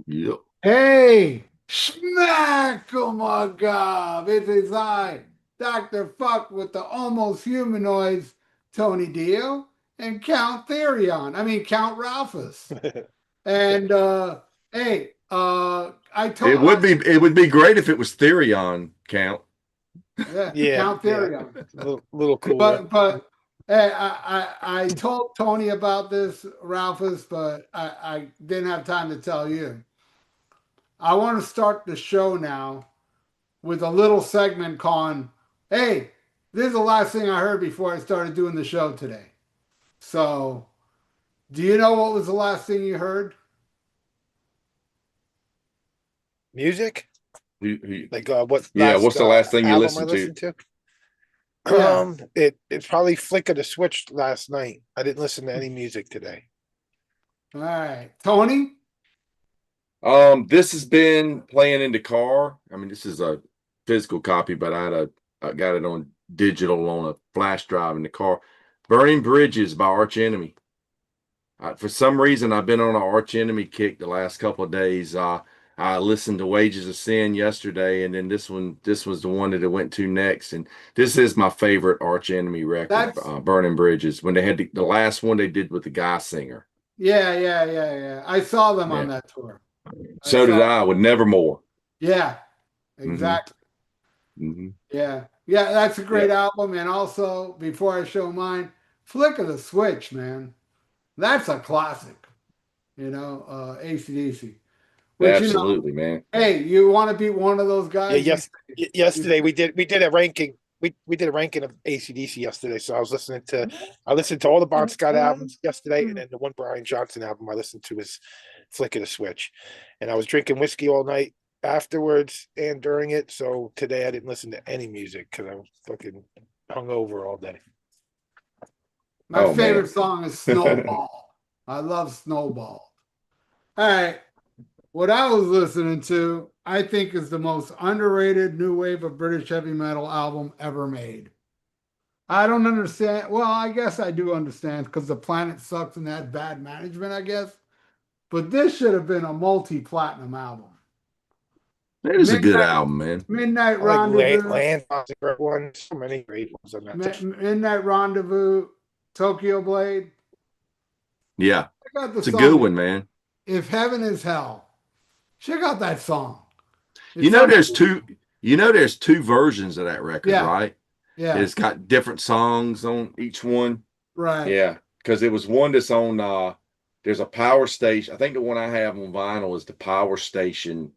Yep. Hey, Schmack! Oh my God, it is I, Dr. Fuck with the almost humanoids, Tony Dio, and Count Therion. I mean, Count Ralphus. And hey, I told, It would be great if it was Therion Count. yeah, Yeah, Count yeah. Therion. It's a little cooler. But hey, I told Tony about this, Ralphus, but I didn't have time to tell you. I want to start the show now with a little segment calling, hey, this is the last thing I heard before I started doing the show today. So, do you know what was the last thing you heard? Music? Who- Like what yeah, last what's the last thing you album I listened to? listened to? Yeah. It probably flickered the switch last night. I didn't listen to any music today. All right. Tony? This has been playing in the car. I mean, this is a physical copy, but I got it on digital on a flash drive in the car. Burning Bridges by Arch Enemy. For some reason, I've been on an Arch Enemy kick the last couple of days. I listened to Wages of Sin yesterday, and then this was the one that it went to next. And this is my favorite Arch Enemy record, That's, Burning Bridges, when they had the last one they did with the guy singer. yeah. I saw them on Yeah. that tour. I So did saw, I with Nevermore. yeah, Hmm. exactly. Hmm. Yeah, that's a Yeah. great album. And also, before I show mine, Flick of the Switch, man. That's a classic, AC/DC. Which, Absolutely, man. hey, you want to be one of those Yeah, guys? You yesterday we did a ranking. We did a ranking of AC/DC yesterday. So I listened to all the Bon Scott albums yesterday, and then the one Brian Johnson album I listened to was Flick of the Switch. And I was drinking whiskey all night afterwards and during it. So today I didn't listen to any music because I was fucking hungover all day. My Oh man. favorite song is Snowball. I love Snowball. All right. What I was listening to, I think is the most underrated new wave of British heavy metal album ever made. I don't understand. Well, I guess I do understand because the planet sucks and had bad management, I guess. But this should have been a multi-platinum album. That is a good Midnight album, man. Midnight I like Rendezvous, Land was a great one. So many great ones on that. Midnight Rendezvous, Tokyo Blade. Yeah. Check out the It's a good song one, man. If Heaven is Hell. Check out that song. You It's know there's unbelievable. two you know there's two versions of that record, Yeah, right? yeah, It's got different songs on each one. right. Yeah, because it was one that's on there's a Power Station. I think the one I have on vinyl is the Power Station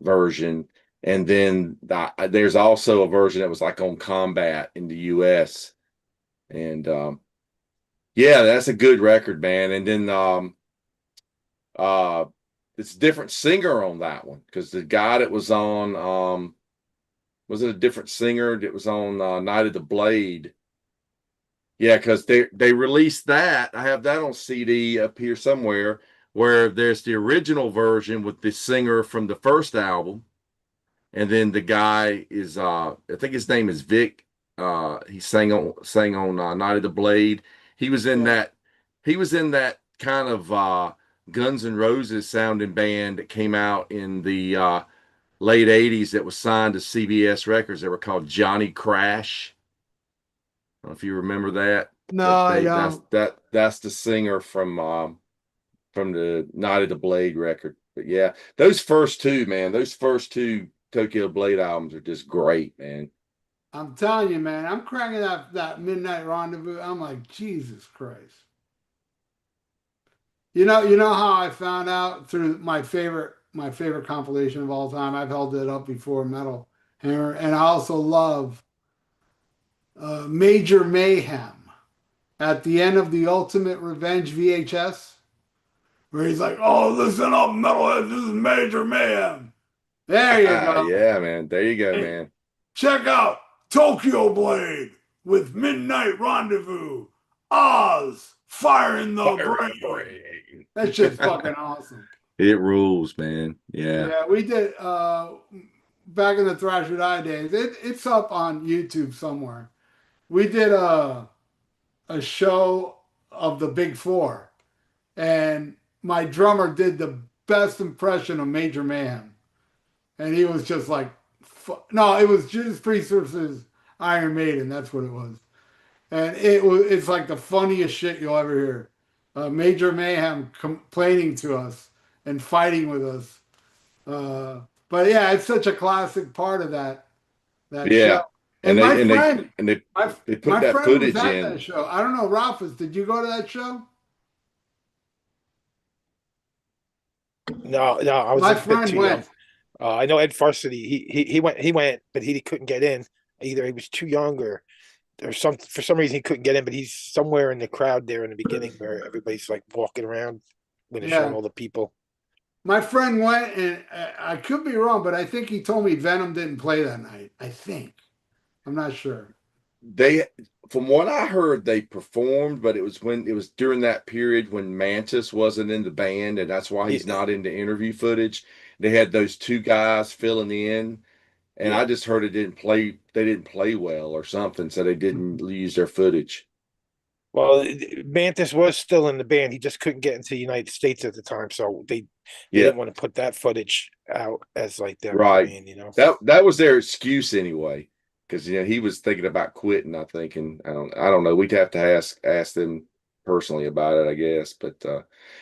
version. And then there's also a version that was like on Combat in the US. And yeah, that's a good record, man. And then uh it's a different singer on that one because the guy that was on was it a different singer that was on Night of the Blade? Yeah, because they released that. I have that on CD up here somewhere where there's the original version with the singer from the first album, and then the guy is I think his name is Vic. He sang on Night of the Blade. He was in Yeah. that he was in that kind of Guns N' Roses sounding band that came out in the late 80s that was signed to CBS Records. They were called Johnny Crash. I don't know if you remember that, No, but I they don't. that's the singer from the Night of the Blade record. But yeah, those first two, man, those first two Tokyo Blade albums are just great, man. I'm telling you, man, I'm cranking that Midnight Rendezvous. I'm like, Jesus Christ. You know how I found out through my favorite compilation of all time. I've held it up before, Metal Hammer, and I also love Major Mayhem at the end of the Ultimate Revenge VHS, where he's like, "Oh, listen up, metalhead, this is Major Mayhem." There you go. Yeah, man. There you go, Hey, man. check out Tokyo Blade with Midnight Rendezvous. Oz, fire in the Fire in the brain. brain. That shit's fucking awesome. It rules, man. Yeah. Yeah, we did back in the Thrash or Die days. It's up on YouTube somewhere. We did a show of the Big Four, and my drummer did the best impression of Major Mayhem, and he was just like, no, it was Judas Priest versus Iron Maiden. That's what it was, and it's like the funniest shit you'll ever hear. Major Mayhem complaining to us and fighting with us. But yeah, it's such a classic part of that Yeah. show. And my they friend, they put my that friend footage was at in. that show. I don't know, Ralphus, did you go to that show? No, I was My a bit friend too young. went. I know Ed Varsity. He went, but he couldn't get in. Either he was too young or for some reason he couldn't get in. But he's somewhere in the crowd there in the beginning where everybody's like walking around when they're showing Yeah. all the people. My friend went, and I could be wrong, but I think he told me Venom didn't play that night. I think. I'm not sure. They, from what I heard, they performed, but it was during that period when Mantis wasn't in the band, and that's why he's Yeah. not in the interview footage. They had those two guys filling in, and Yeah. I just heard they didn't play well or something, so they didn't use their footage. Well, Mantis was still in the band. He just couldn't get into the United States at the time, so they Yeah, didn't want to put that footage out as like them right. playing, you know. That was their excuse anyway, because he was thinking about quitting, I think, and I don't know. We'd have to ask them personally about it, I guess. But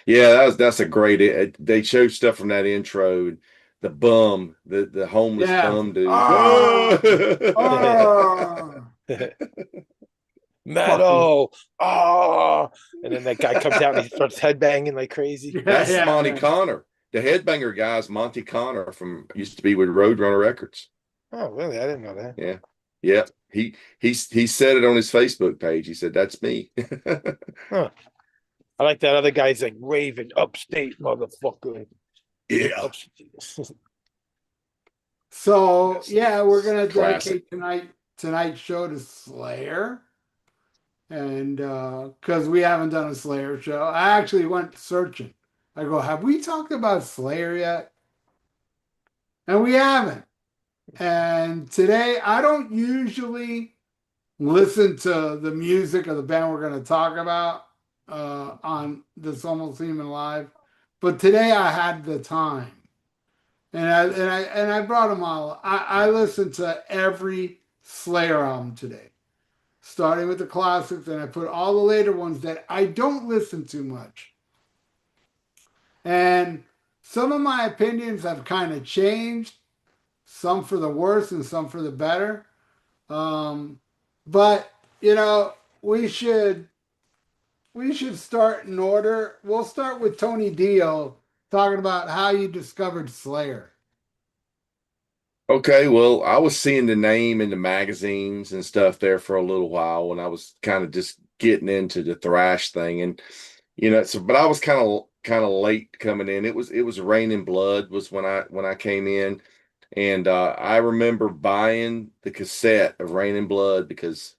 yeah, that's a great. They showed stuff from that intro. The bum, the homeless Yeah. bum dude. Oh. Metal, and then that guy comes out and he starts headbanging like crazy. That's Yeah, Monty yeah. Connor. The headbanger guy is Monty Connor from used to be with Roadrunner Records. Oh, really? I didn't know that. Yeah. Yeah. He said it on his Facebook page. He said, "That's me." Huh. I like that other guy's like raving upstate motherfucker. Yeah. Upstate. So yeah, we're gonna Classic. dedicate tonight's show to Slayer, and because we haven't done a Slayer show, I actually went searching. I go, have we talked about Slayer yet? And we haven't. And today, I don't usually listen to the music of the band we're going to talk about on this Almost Human Live, but today I had the time, and I brought them all. I listened to every Slayer album today, starting with the classics, and I put all the later ones that I don't listen to much. And some of my opinions have kind of changed, some for the worse and some for the better. But we should start in order. We'll start with Tony Dio talking about how you discovered Slayer. Okay, well, I was seeing the name in the magazines and stuff there for a little while when I was kind of just getting into the thrash thing, and but I was kind of late coming in. It was Raining Blood was when I came in, and I remember buying the cassette of Raining Blood because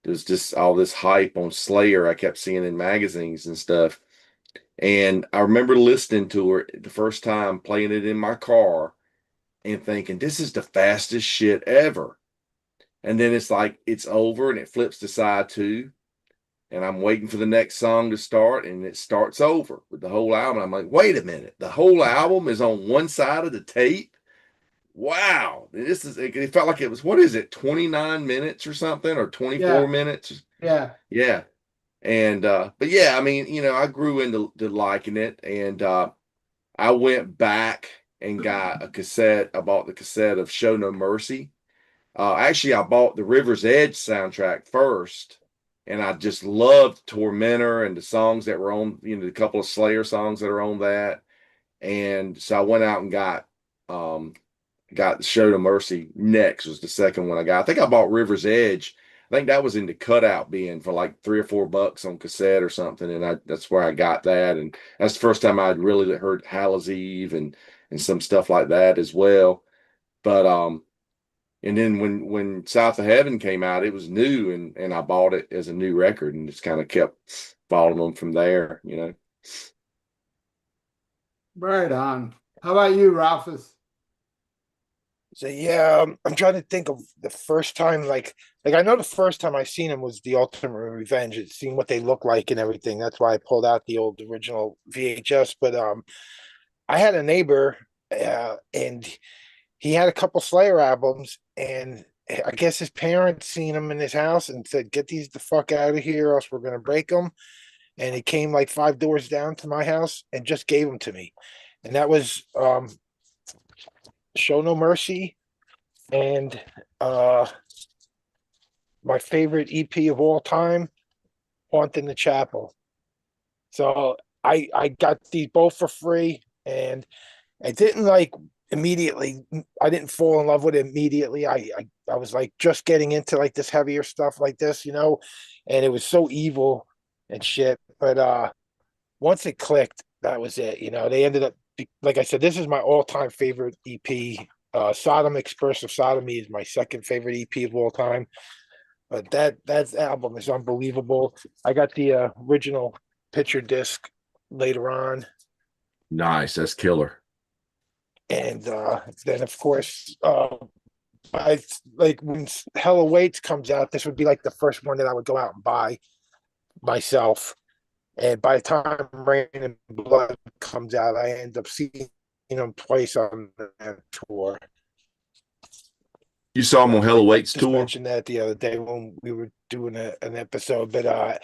there was just all this hype on Slayer I kept seeing in magazines and stuff. And I remember listening to it the first time, playing it in my car and thinking, this is the fastest shit ever. And then it's like, it's over and it flips to side two. And I'm waiting for the next song to start, and it starts over with the whole album. I'm like, wait a minute, the whole album is on one side of the tape? Wow. It felt like it was, what is it, 29 minutes or something, or 24 minutes? Yeah. Yeah. And but yeah, I mean, I grew into liking it, and I went back and got a cassette. I bought the cassette of Show No Mercy. Actually, I bought the River's Edge soundtrack first, and I just loved Tormentor and the songs that were on, the couple of Slayer songs that are on that. And so I went out and got Show No Mercy next, was the second one I got. I think I bought River's Edge. I think that was in the cutout bin for like $3 or $4 on cassette or something, and that's where I got that. And that's the first time I'd really heard Hallows Eve and some stuff like that as well. But and then when South of Heaven came out, it was new, and I bought it as a new record and just kind of kept following them from there, Right on. How about you, Ralphus? So yeah, I'm trying to think of the first time, like I know the first time I seen him was the Ultimate Revenge. It's seeing what they look like and everything. That's why I pulled out the old original VHS. But I had a neighbor, and he had a couple Slayer albums, and I guess his parents seen them in his house and said, "Get these the fuck out of here, or else we're gonna break them." And he came like 5 doors down to my house and just gave them to me, and that was "Show No Mercy" and uh, my favorite EP of all time, "Haunting the Chapel." So I got these both for free, and I didn't like immediately. I didn't fall in love with it immediately. I was like just getting into like this heavier stuff like this, and it was so evil and shit. But once it clicked, that was it. They ended up, like I said, this is my all-time favorite EP. Sodom Expressive Sodomy is my second favorite EP of all time. But that album is unbelievable. I got the original picture disc later on. Nice. That's killer. And then of course, I like when Hell Awaits comes out, this would be like the first one that I would go out and buy myself. And by the time Rain and Blood comes out, I end up seeing them twice on that tour. You saw him on Hell Awaits Just tour? mentioned that the other day when we were doing an episode, but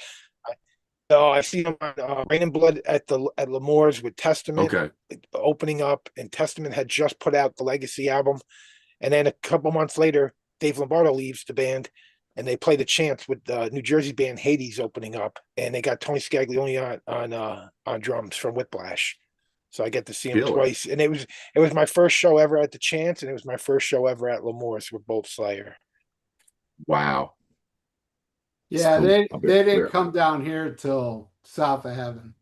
no, I see him on Rain and Blood at L'Amour's with Testament Okay. opening up, and Testament had just put out the Legacy album, and then a couple months later, Dave Lombardo leaves the band, and they play the Chance with the New Jersey band Hades opening up, and they got Tony Scaglione on drums from Whiplash. So I get to see him Killer. twice, and it was my first show ever at the Chance, and it was my first show ever at L'Amour's with both Slayer. Wow. Yeah, Cool. they I'll be they didn't clear. come down here till South of Heaven.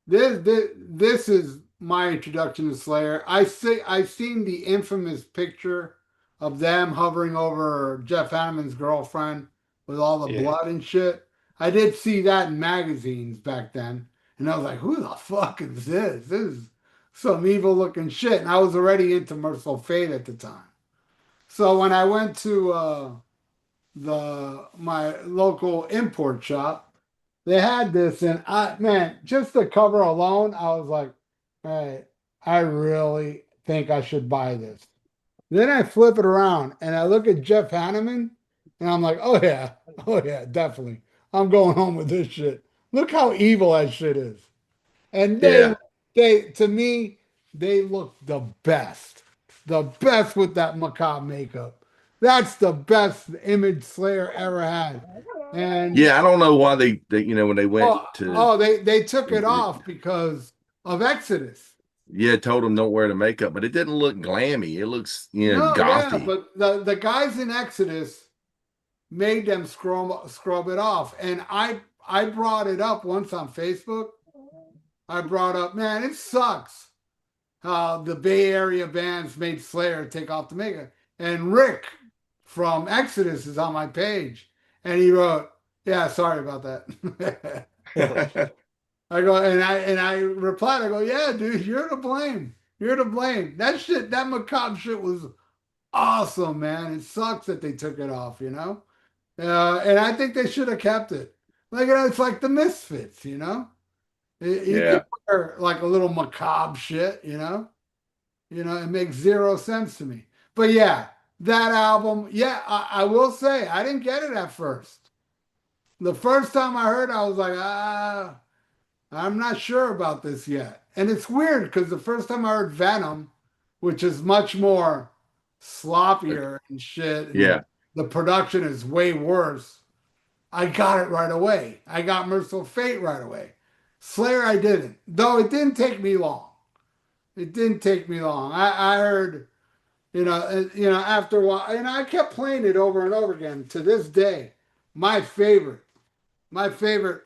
This is my introduction to Slayer. I've seen the infamous picture of them hovering over Jeff Hanneman's girlfriend with all the Yeah. blood and shit. I did see that in magazines back then, and I was like, "Who the fuck is this? This is some evil looking shit." And I was already into Merciful Fate at the time. So when I went to my local import shop, they had this, and just the cover alone, I was like, all right, I really think I should buy this. Then I flip it around and I look at Jeff Hanneman, and I'm like, oh yeah, definitely. I'm going home with this shit. Look how evil that shit is. And Yeah. they to me, they look the best. The best with that macabre makeup. That's the best image Slayer ever had. And Yeah. I don't know why they when they went oh, to, they took it off because of Exodus. yeah, told them don't wear the makeup, but it didn't look glammy. It looks, No, yeah, gothy. but the guys in Exodus made them scrub it off. And I brought it up once on Facebook. I brought up, man, it sucks how the Bay Area bands made Slayer take off the makeup. And Rick from Exodus is on my page, and he wrote, "Yeah, sorry about that." I go, and I replied, I go, "Yeah, dude, you're to blame. You're to blame. That shit, that macabre shit was awesome, man. It sucks that they took it off, you know. And I think they should have kept it. Like it's like the Misfits, you know. You Yeah. can wear like a little macabre shit, you know. It makes zero sense to me. But yeah, that album, yeah, I will say I didn't get it at first. The first time I heard, I was like, I'm not sure about this yet. And it's weird because the first time I heard Venom, which is much more sloppier and shit, and Yeah. the production is way worse, I got it right away. I got Merciful Fate right away. Slayer, I didn't. Though it didn't take me long. It didn't take me long. I heard, after a while, and I kept playing it over and over again to this day. My favorite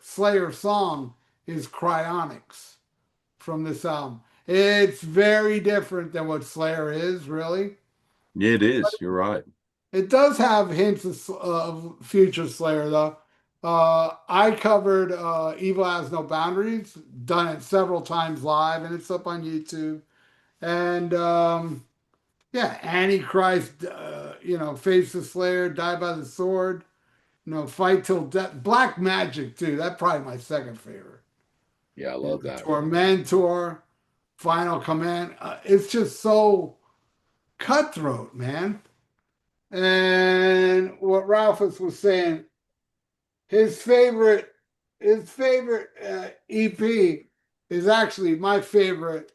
Slayer song is Cryonics from this album. It's very different than what Slayer is, really. Yeah, it is. You're right. It does have hints of future Slayer, though. I covered Evil Has No Boundaries, done it several times live, and it's up on YouTube. And yeah, Antichrist, Face the Slayer, Die by the Sword, Fight Till Death. Black Magic, too. That's probably my second favorite. Yeah, I love that. Tormentor, Final Command. It's just so cutthroat, man. And what Ralphus was saying, his favorite, EP is actually my favorite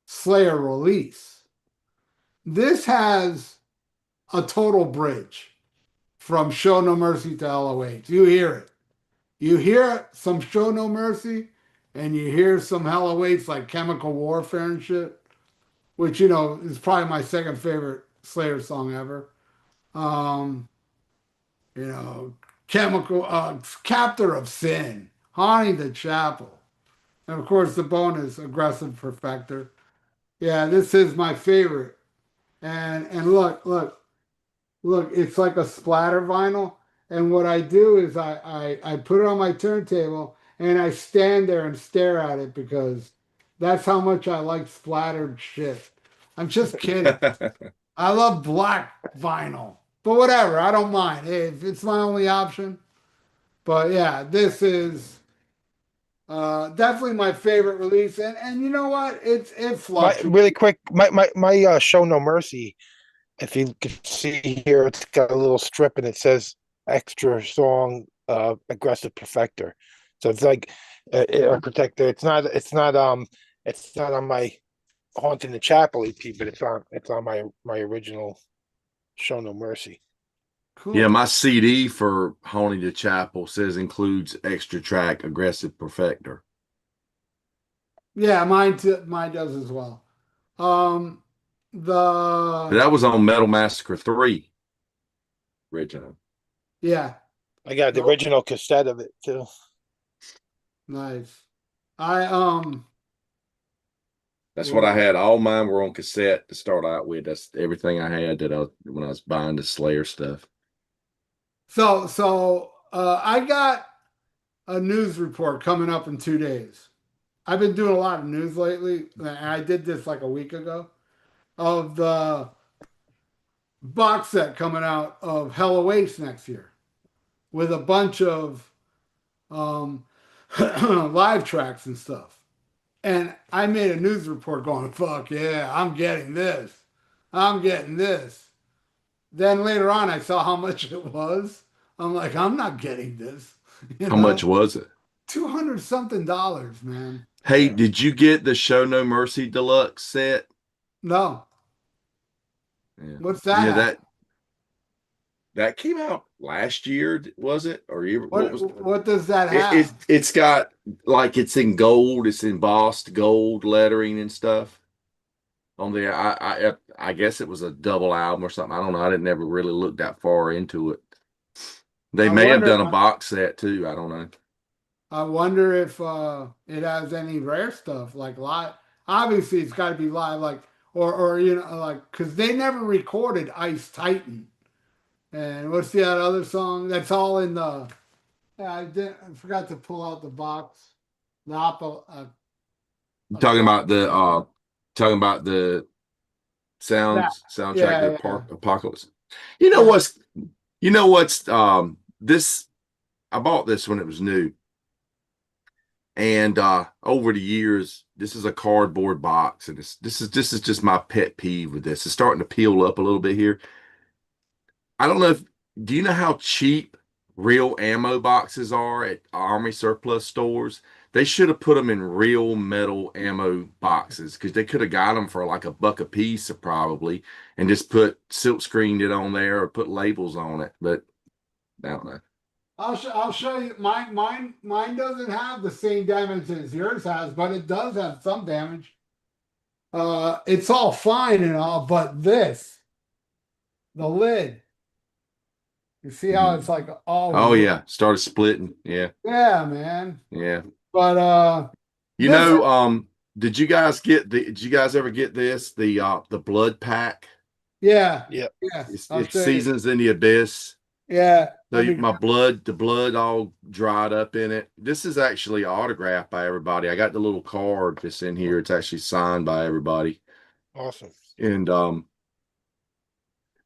Slayer release. This has a total bridge from Show No Mercy to LOH. You hear it. You hear some Show No Mercy, and you hear some LOH like Chemical Warfare and shit, which is probably my second favorite Slayer song ever. Um, Chemical Captor of Sin, Haunting the Chapel, and of course the bonus Aggressive Perfector. Yeah, this is my favorite. And look, it's like a splatter vinyl. And what I do is I put it on my turntable and I stand there and stare at it because that's how much I like splattered shit. I'm just kidding. I love black vinyl, but whatever, I don't mind. Hey, if it's my only option. But yeah, this is definitely my favorite release. And you know what? It My fluctuates. really quick, my Show No Mercy. If you can see here, it's got a little strip and it says extra song, aggressive perfector. So it's like a protector. It's not on my Haunting the Chapel EP, but it's on my original Show No Mercy. Cool. Yeah, my CD for Haunting the Chapel says includes extra track Aggressive Perfector. Yeah, mine does as well. But The that was on Metal Massacre 3 original. yeah, I got the Nope. original cassette of it too. nice. I That's what I had. All mine were on cassette to start out with. That's everything I had when I was buying the Slayer stuff. so I got a news report coming up in 2 days. I've been doing a lot of news lately, and I did this like a week ago of the box set coming out of Hell Awaits next year with a bunch of um, live tracks and stuff. And I made a news report going, fuck yeah, I'm getting this. I'm getting this. Then later on, I saw how much it was. I'm like, I'm not getting this. How much was it? 200 something dollars, man. Hey, Yeah. did you get the Show No Mercy deluxe set? No. Yeah. What's that? Yeah, At? that came out last year, was it? Or year, what was What does that it, have? it's got like it's in gold, it's embossed gold lettering and stuff on there. I guess it was a double album or something. I don't know. I didn't never really look that far into it. They I may have wonder- done a box set too. I don't know. I wonder if it has any rare stuff like live. Obviously, it's got to be live, like or like because they never recorded Ice Titan. And what's the other song? That's all in the. Yeah, I forgot to pull out the box. The I'm talking about the soundtrack Yeah, to yeah. Apocalypse. You know what's this I bought this when it was new. And over the years, this is a cardboard box, and this is just my pet peeve with this. It's starting to peel up a little bit here. I don't know do you know how cheap real ammo boxes are at Army surplus stores? They should have put them in real metal ammo boxes because they could have got them for like $1 a piece probably, and just put silk screened it on there or put labels on it. But I don't know. I'll show you. Mine doesn't have the same damage as yours has, but it does have some damage. It's all fine and all, but the lid. You see how it's like all. Oh yeah, started splitting. Yeah, Yeah, man. yeah. But You this- know, did you guys ever get this? The blood pack? yeah, Yeah. yeah. It's I'll show you. Seasons in the Abyss. Yeah. So let me- the blood all dried up in it. This is actually autographed by everybody. I got the little card that's in here. It's actually signed by everybody. Awesome. And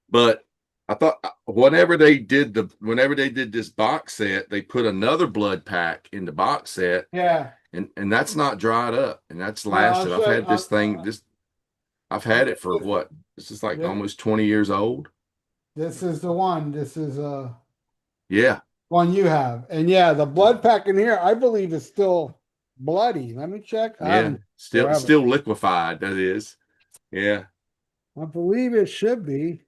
but I thought whenever they did this box set, they put another blood pack in the box set. yeah. and that's not dried up, and that's Well, I'll lasted. I've show. had this thing. I've had it for what? This is like Yeah, almost 20 years old. this is the one. This is Yeah, one you have, and yeah, the blood pack in here, I believe, is still bloody. Let me check. I yeah. haven't forever. Still liquefied. That is. Yeah. I believe it should be.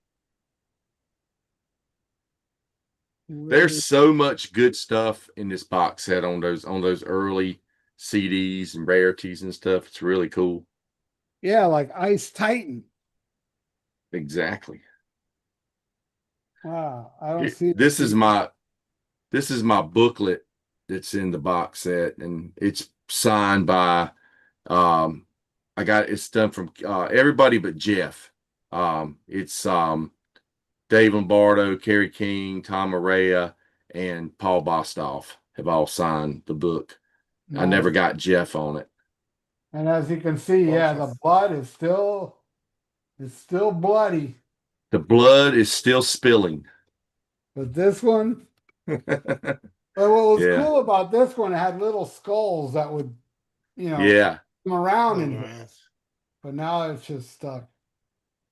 There's so much good stuff in this box set on those early CDs and rarities and stuff. It's really cool. Yeah, like Ice Titan. Exactly. Wow, I don't see This is my booklet that's in the box set, and it's signed by it's done from everybody but Jeff. It's Dave Lombardo, Kerry King, Tom Araya, and Paul Bostoff have all signed the book. I never got Jeff on it. And as you can see, yeah, the blood is still bloody. The blood is still spilling. But this one, but what was Yeah. cool about this one, it had little skulls that would, Yeah. come around in here. But now it's just stuck.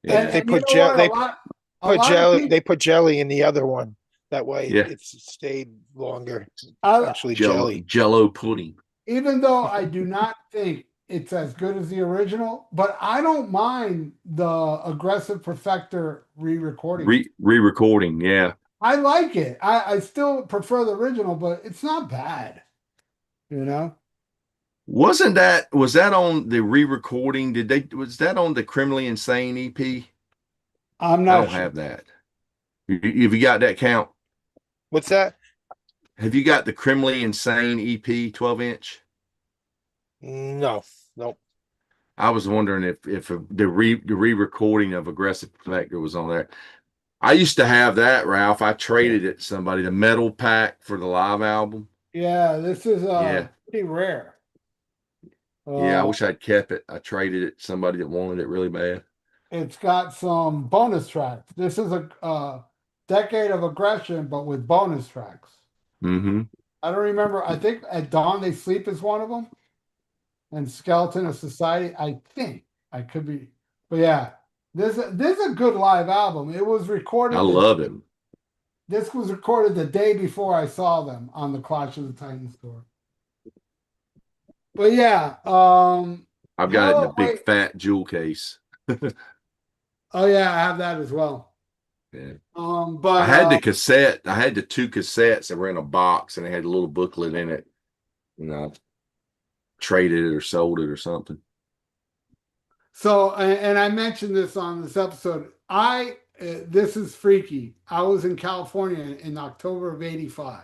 Yeah. And They you put know what? They put jelly in the other one. That way Yeah. it's stayed longer. I- Actually, jelly. Jello pudding. even though I do not think it's as good as the original, but I don't mind the Aggressive Perfector re-recording. Re-recording, yeah. I like it. I still prefer the original, but it's not bad. Was that on the re-recording? Was that on the Criminally Insane EP? I'm I not don't sure. have that. Have you got that count? What's that? Have you got the Criminally Insane EP 12-inch? No. I was wondering if the re-recording of Aggressive Perfector was on there. I used to have that, Ralph. I traded it to somebody, the metal pack for the live album. Yeah, this is Yeah. pretty rare. Yeah, I wish I'd kept it. I traded it to somebody that wanted it really bad. It's got some bonus tracks. This is a Decade of Aggression, but with bonus tracks. Mm-hmm. I don't remember. I think At Dawn They Sleep is one of them, and Skeleton of Society. I think I could be, but yeah, this is a good live album. It was recorded. I love it. This was recorded the day before I saw them on the Clash of the Titans tour. But yeah, I've got it in a big fat jewel case. Oh yeah, I have that as well. Yeah. But I had the cassette. I had the 2 cassettes that were in a box, and they had a little booklet in it. Traded it or sold it or something. So, and I mentioned this on this episode. This is freaky. I was in California in October of '85,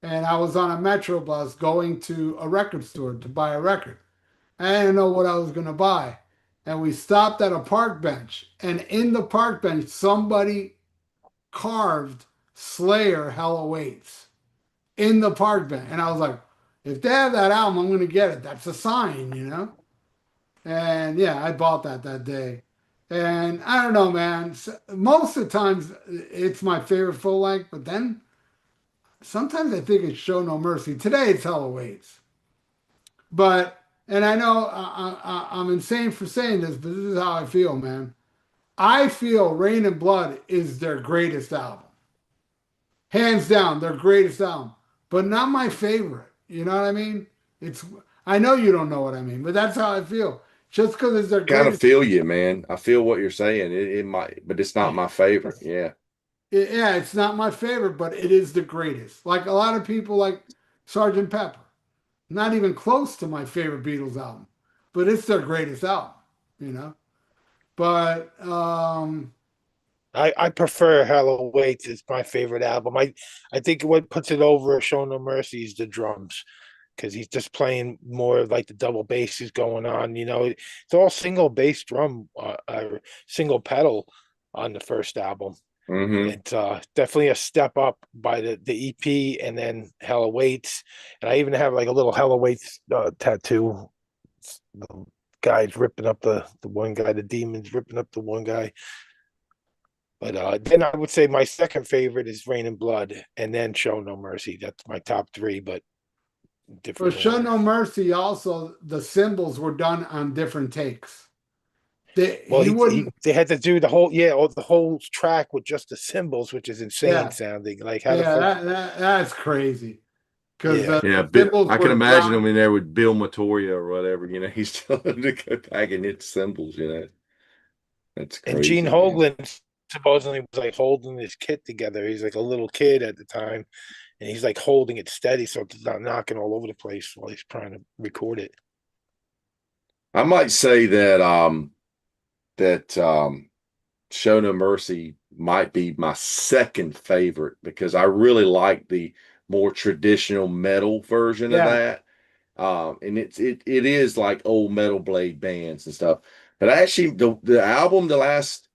and I was on a Metro bus going to a record store to buy a record. I didn't know what I was going to buy. And we stopped at a park bench, and in the park bench, somebody carved Slayer Hell Awaits in the park bench. And I was like, if they have that album, I'm going to get it. That's a sign. And yeah, I bought that day. And I don't know, man. Most of the times it's my favorite full length, but then sometimes I think it's Show No Mercy. Today it's Hell Awaits. And I know I'm insane for saying this, but this is how I feel, man. I feel Rain and Blood is their greatest album. Hands down, their greatest album. But not my favorite. You know what I mean? I know you don't know what I mean, but that's how I feel. Just because it's their greatest. Kind of feel you, man. I feel what you're saying. It might, but it's not my favorite. Yeah. Yeah, it's not my favorite, but it is the greatest. Like a lot of people like Sgt. Pepper. Not even close to my favorite Beatles album, but it's their greatest album, But I prefer Hell Awaits. It's my favorite album. I think what puts it over Show No Mercy is the drums, because he's just playing more of like the double bass is going on. It's all single bass drum, single pedal on the first album. Mm-hmm. It's definitely a step up by the EP, and then Hell Awaits. And I even have like a little Hell Awaits tattoo. The guy's ripping up the one guy, the demon's ripping up the one guy. But then I would say my second favorite is Rain and Blood, and then Show No Mercy. That's my top 3. But For different Show order. No Mercy, also the cymbals were done on different takes. Well, He wouldn't. they had to do the whole track with just the cymbals, which is insane Yeah, sounding. Like how the yeah, fuck? that's crazy. Because Yeah, Yeah, the cymbals I can were imagine drowned. him in there with Bill Matoria or whatever. He's telling him to go back and hit cymbals. That's and Gene crazy, man. Hoglan supposedly was like holding his kit together. He's like a little kid at the time, and he's like holding it steady so it's not knocking all over the place while he's trying to record it. I might say that Show No Mercy might be my second favorite because I really like the more traditional metal version of Yeah, that. And it is like old Metal Blade bands and stuff. But actually the album the last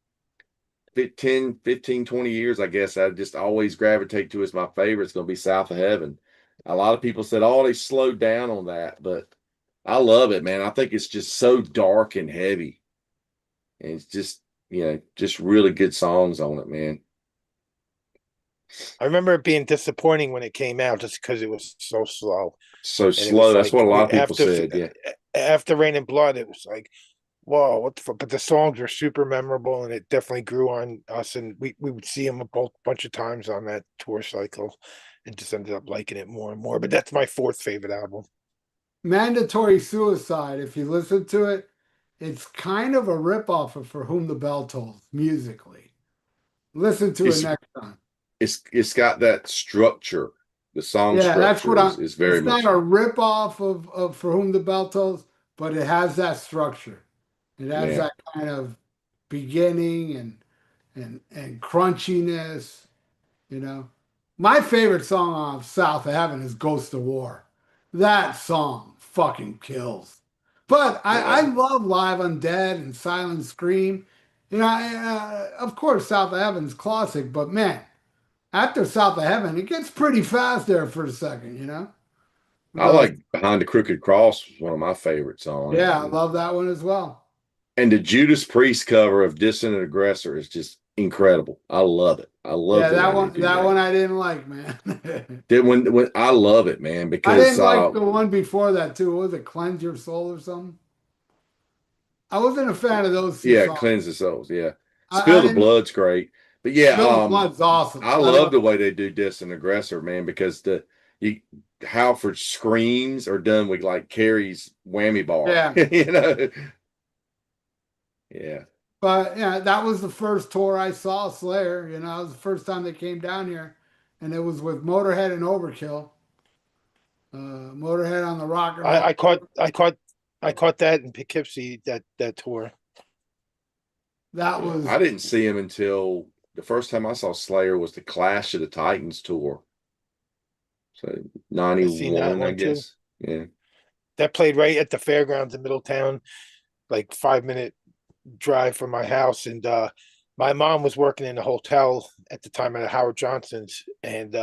15, 20 years, I guess I just always gravitate to as my favorite. It's gonna be South of Heaven. A lot of people said, oh, they slowed down on that, but I love it, man. I think it's just so dark and heavy. And it's just really good songs on it, man. I remember it being disappointing when it came out just because it was so slow. So And it was slow. That's like what a lot of people said. Yeah. after Rain and Blood, it was like, whoa, what the fuck? But the songs were super memorable, and it definitely grew on us. And we would see them a bunch of times on that tour cycle, and just ended up liking it more and more. But that's my fourth favorite album. Mandatory Suicide. If you listen to it, it's kind of a ripoff of For Whom the Bell Tolls musically. Listen to it It's next time. it's got that structure. The song Yeah, that's what structure I'm. is very It's not much. a ripoff of For Whom the Bell Tolls, but it has that structure. It has Yeah. that kind of beginning and crunchiness. You know, my favorite song off South of Heaven is Ghost of War. That song fucking kills. But I Yeah. love Live Undead and Silent Scream. Of course, South of Heaven's classic, but man, after South of Heaven, it gets pretty fast there for a second, We I go, like Behind the Crooked Cross was one of my favorites on it. yeah, I love that one as well. And the Judas Priest cover of Dissident Aggressor is just incredible. I love it. I love Yeah, the way they do that that. one I didn't like, man. Then when I love it, man, I because didn't like the one before that too. What was it, Cleanse Your Soul or something? I wasn't a fan of those two yeah, songs. Cleanse the Souls. Yeah. I Spill the didn't. Blood's great. But yeah, Spill the Blood's awesome. I I love love. the way they do Dissident Aggressor, man, because you Halford's screams are done with like Carrie's whammy bar. Yeah, Yeah. but yeah, that was the first tour I saw Slayer. It was the first time they came down here, and it was with Motorhead and Overkill. Motorhead on the Rock and Roll. I caught that in Poughkeepsie that tour. That was I didn't see him until the first time I saw Slayer was the Clash of the Titans tour. So I seen that 91, I one too. guess. Yeah. That played right at the fairgrounds in Middletown, like 5 minute drive from my house. And my mom was working in a hotel at the time at Howard Johnson's, and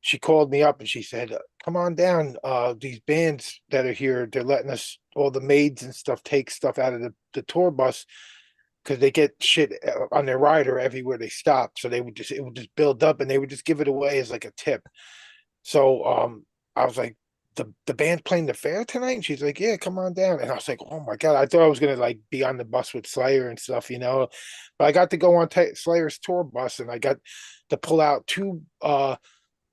she called me up and she said, "Come on down. These bands that are here, they're letting us all the maids and stuff take stuff out of the tour bus because they get shit on their rider everywhere they stop. So it would just build up, and they would just give it away as like a tip." So I was like, the band playing the fair tonight? And she's like, yeah, come on down. And I was like, oh my God, I thought I was gonna like be on the bus with Slayer and stuff, But I got to go on Slayer's tour bus, and I got to pull out two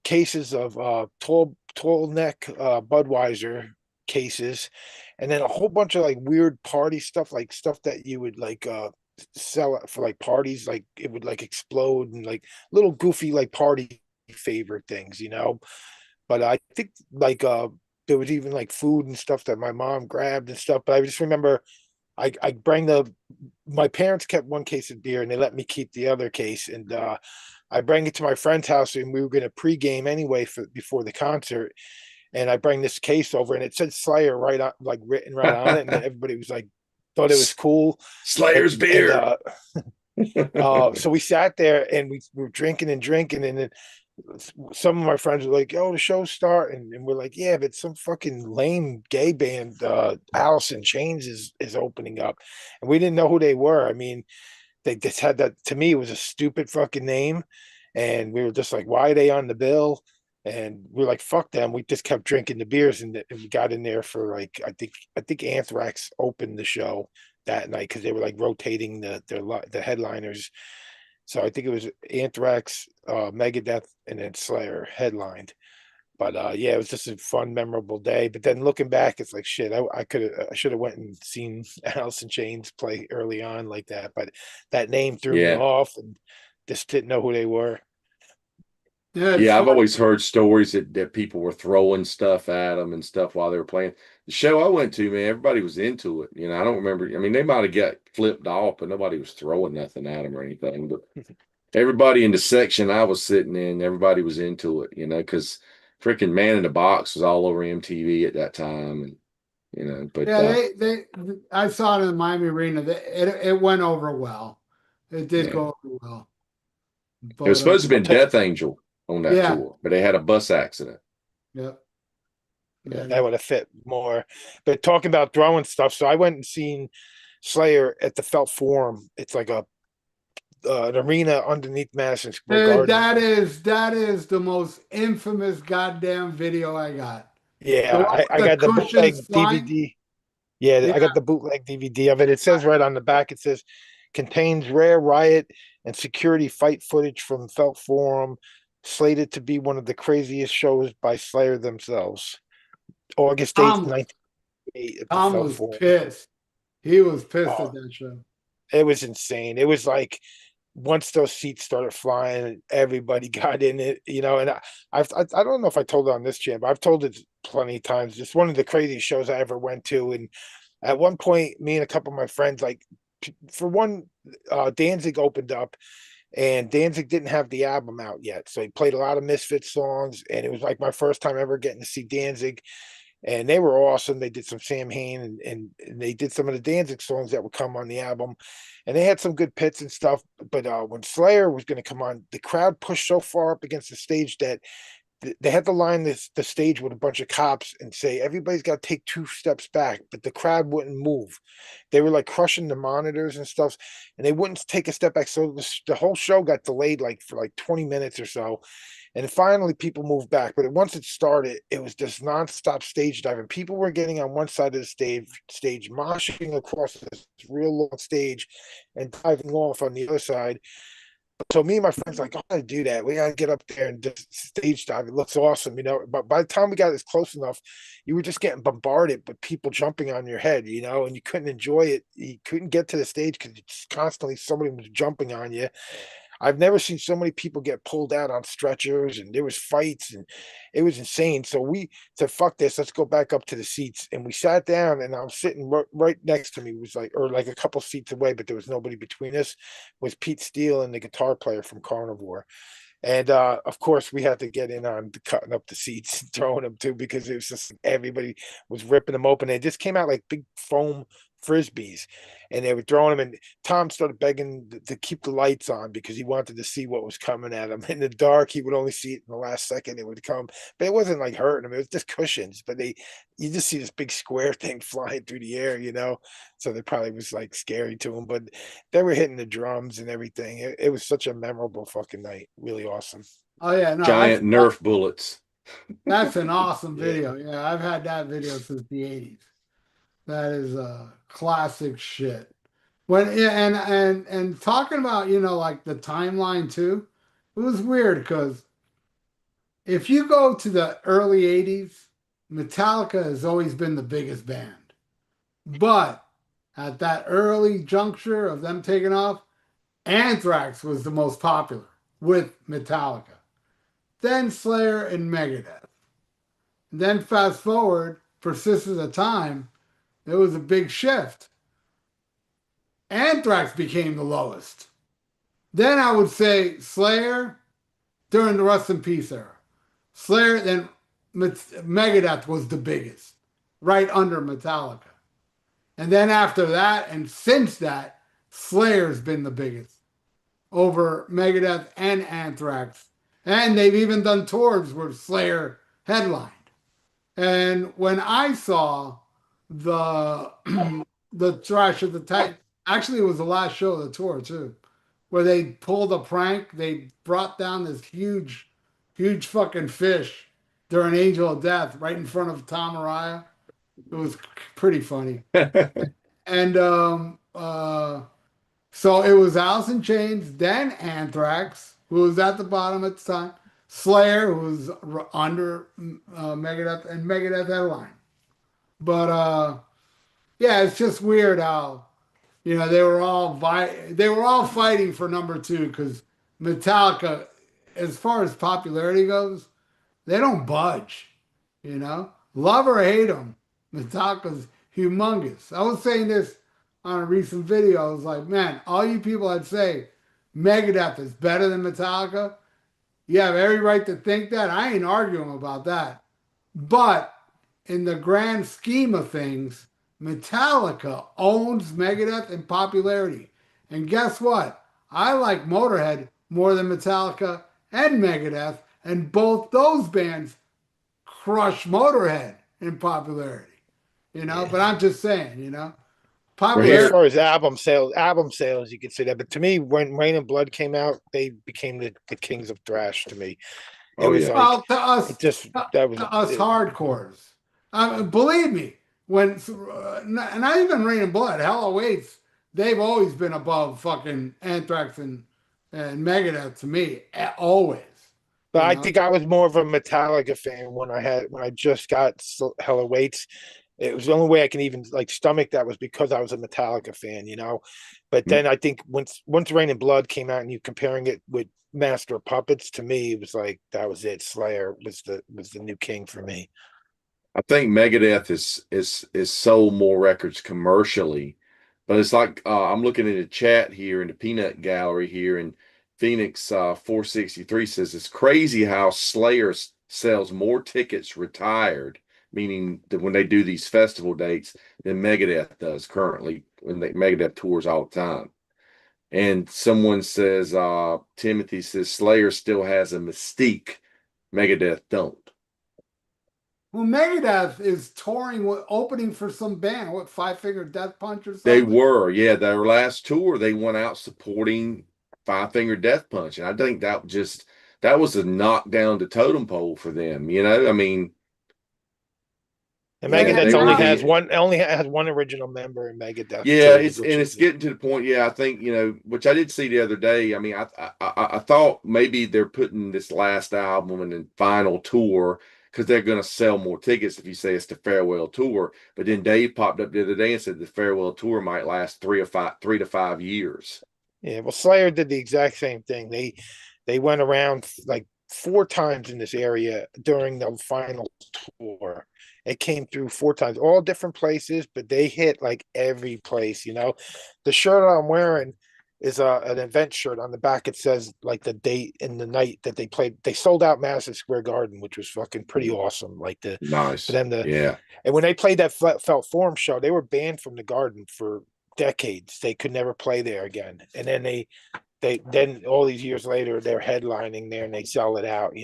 cases of tall neck Budweiser cases, and then a whole bunch of like weird party stuff, like stuff that you would like sell for like parties, like it would like explode, and like little goofy like party favorite things. But I think like there was even like food and stuff that my mom grabbed and stuff. But I just remember I bring my parents kept one case of beer and they let me keep the other case. And I bring it to my friend's house, and we were gonna pregame anyway before the concert. And I bring this case over, and it said Slayer right on, like written right on it, and everybody was like, thought it was cool. Slayer's beer. So we sat there and we were drinking and drinking, and then some of my friends were like, "Oh, the show's starting," and we're like, "Yeah, but some fucking lame gay band, Alice in Chains, is opening up," and we didn't know who they were. I mean, they just had that. To me, it was a stupid fucking name, and we were just like, "Why are they on the bill?" And we're like, fuck them. We just kept drinking the beers, and we got in there for like I think Anthrax opened the show that night because they were like rotating the headliners. So I think it was Anthrax, Megadeth, and then Slayer headlined. But yeah, it was just a fun, memorable day. But then looking back, it's like shit. I should have went and seen Alice in Chains play early on like that. But that name threw me Yeah. off, and just didn't know who they were. Yeah, it's Yeah, I've like, always heard stories that people were throwing stuff at them and stuff while they were playing. The show I went to, man, everybody was into it. You know, I don't remember. I mean, they might have got flipped off, but nobody was throwing nothing at them or anything. But everybody in the section I was sitting in, everybody was into it, you know, because freaking Man in the Box was all over MTV at that time. And, you know, but yeah, I saw it in the Miami Arena. It went over well. It did yeah. go over well. It was But supposed to have been Death Angel on that yeah, tour, but they had a bus accident. yeah, Yeah, yeah. that would have fit more. But talking about throwing stuff, so I went and seen Slayer at the Felt Forum. It's like an arena underneath Madison Square Dude, Garden. that is the most infamous goddamn video I got. The Yeah, one I with the got the bootleg cushions flying. DVD. Yeah, Yeah, I got the bootleg DVD of it. It says right on the back, it says contains rare riot and security fight footage from Felt Forum, slated to be one of the craziest shows by Slayer themselves. August 8th, Tom 1988 at the Tom Felt was Forum. pissed. He was pissed Oh, at that show. it was insane. It was like once those seats started flying, everybody got in it, And I don't know if I told it on this channel, but I've told it plenty of times. It's one of the craziest shows I ever went to, and at one point, me and a couple of my friends, like for one, Danzig opened up, and Danzig didn't have the album out yet, so he played a lot of Misfits songs, and it was like my first time ever getting to see Danzig. And they were awesome. They did some Sam Hain, and they did some of the Danzig songs that would come on the album, and they had some good pits and stuff. But when Slayer was going to come on, the crowd pushed so far up against the stage that they had to line the stage with a bunch of cops and say everybody's got to take 2 steps back, but the crowd wouldn't move. They were like crushing the monitors and stuff, and they wouldn't take a step back. So the whole show got delayed like for like 20 minutes or so. And finally, people moved back. But once it started, it was just nonstop stage diving. People were getting on one side of the stage, moshing across this real long stage, and diving off on the other side. So me and my friends like, gotta do that. We gotta get up there and just stage dive. It looks awesome. But by the time we got this close enough, you were just getting bombarded with people jumping on your head, and you couldn't enjoy it. You couldn't get to the stage because constantly somebody was jumping on you. I've never seen so many people get pulled out on stretchers, and there was fights, and it was insane. So we said, "Fuck this! Let's go back up to the seats." And we sat down, and I was sitting right next to me. It was like, or like a couple seats away, but there was nobody between us. Was Pete Steele and the guitar player from Carnivore. And of course, we had to get in on cutting up the seats and throwing them too, because it was just everybody was ripping them open. They just came out like big foam frisbees, and they were throwing them. And Tom started begging to keep the lights on because he wanted to see what was coming at him. In the dark, he would only see it in the last second it would come, but it wasn't like hurting him. It was just cushions. But you just see this big square thing flying through the air. So they probably was like scary to him, but they were hitting the drums and everything. It was such a memorable fucking night. Really awesome. Oh yeah, no, Giant Nerf bullets. that's an awesome Yeah. video. Yeah, I've had that video since the '80s. That is classic shit. When yeah, and talking about like the timeline too, it was weird because if you go to the early '80s, Metallica has always been the biggest band, but at that early juncture of them taking off, Anthrax was the most popular with Metallica, then Slayer and Megadeth. Then fast forward, Persistence of Time, there was a big shift. Anthrax became the lowest. Then I would say Slayer during the Rust in Peace era. Slayer, then Megadeth was the biggest, right under Metallica. And then after that, and since that, Slayer's been the biggest over Megadeth and Anthrax. And they've even done tours where Slayer headlined. And when I saw the the Thrash of the Titan, actually it was the last show of the tour too, where they pulled a prank. They brought down this huge huge fucking fish during Angel of Death right in front of Tom Araya. It was pretty funny. And so it was Alice in Chains, then Anthrax, who was at the bottom at the time, Slayer, who was under Megadeth, and Megadeth headline. But yeah, it's just weird how they were all fighting for number two because Metallica, as far as popularity goes, they don't budge. Love or hate them, Metallica's humongous. I was saying this on a recent video. I was like, man, all you people that say Megadeth is better than Metallica, you have every right to think that. I ain't arguing about that. But in the grand scheme of things, Metallica owns Megadeth in popularity. And guess what? I like Motorhead more than Metallica and Megadeth, and both those bands crush Motorhead in popularity. But I'm just saying, As far as album sales, you could say that. But to me, when Rain and Blood came out, they became the kings of thrash to me. It was well, to us, that was to us hardcores. Believe me, when not even Rain and Blood, Hell Awaits, they've always been above fucking Anthrax and Megadeth to me, always. But I think I was more of a Metallica fan when I just got Hell Awaits. It was the only way I can even stomach that was because I was a Metallica fan, But then I think once Rain and Blood came out and you comparing it with Master of Puppets, to me it was like that was it. Slayer was the new king for me. I think Megadeth is sold more records commercially, but it's like I'm looking at the chat here in the peanut gallery here, and Phoenix 463 says it's crazy how Slayer sells more tickets retired, meaning that when they do these festival dates, than Megadeth does currently when Megadeth tours all the time. And someone says, Timothy says Slayer still has a mystique, Megadeth don't. Well, Megadeth is touring opening for some band, what, Five Finger Death Punch or something? They were, yeah. Their last tour, they went out supporting Five Finger Death Punch, and I think that was a knockdown to totem pole for them. I mean, and Megadeth only has one original member in Megadeth. Yeah, it's getting to the point. Yeah, I think which I did see the other day. I mean, I thought maybe they're putting this last album and then final tour because they're going to sell more tickets if you say it's the farewell tour. But then Dave popped up the other day and said the farewell tour might last 3 to 5 years. Yeah, well, Slayer did the exact same thing. They went around 4 times in this area during the final tour. It came through 4 times, all different places, but they hit every place. The shirt I'm wearing is an event shirt. On the back it says the date and the night that they played. They sold out Madison Square Garden, which was fucking pretty awesome. Nice for them yeah. And when they played that Felt Forum show, they were banned from the Garden for decades. They could never play there again. And then then all these years later, they're headlining there and they sell it out,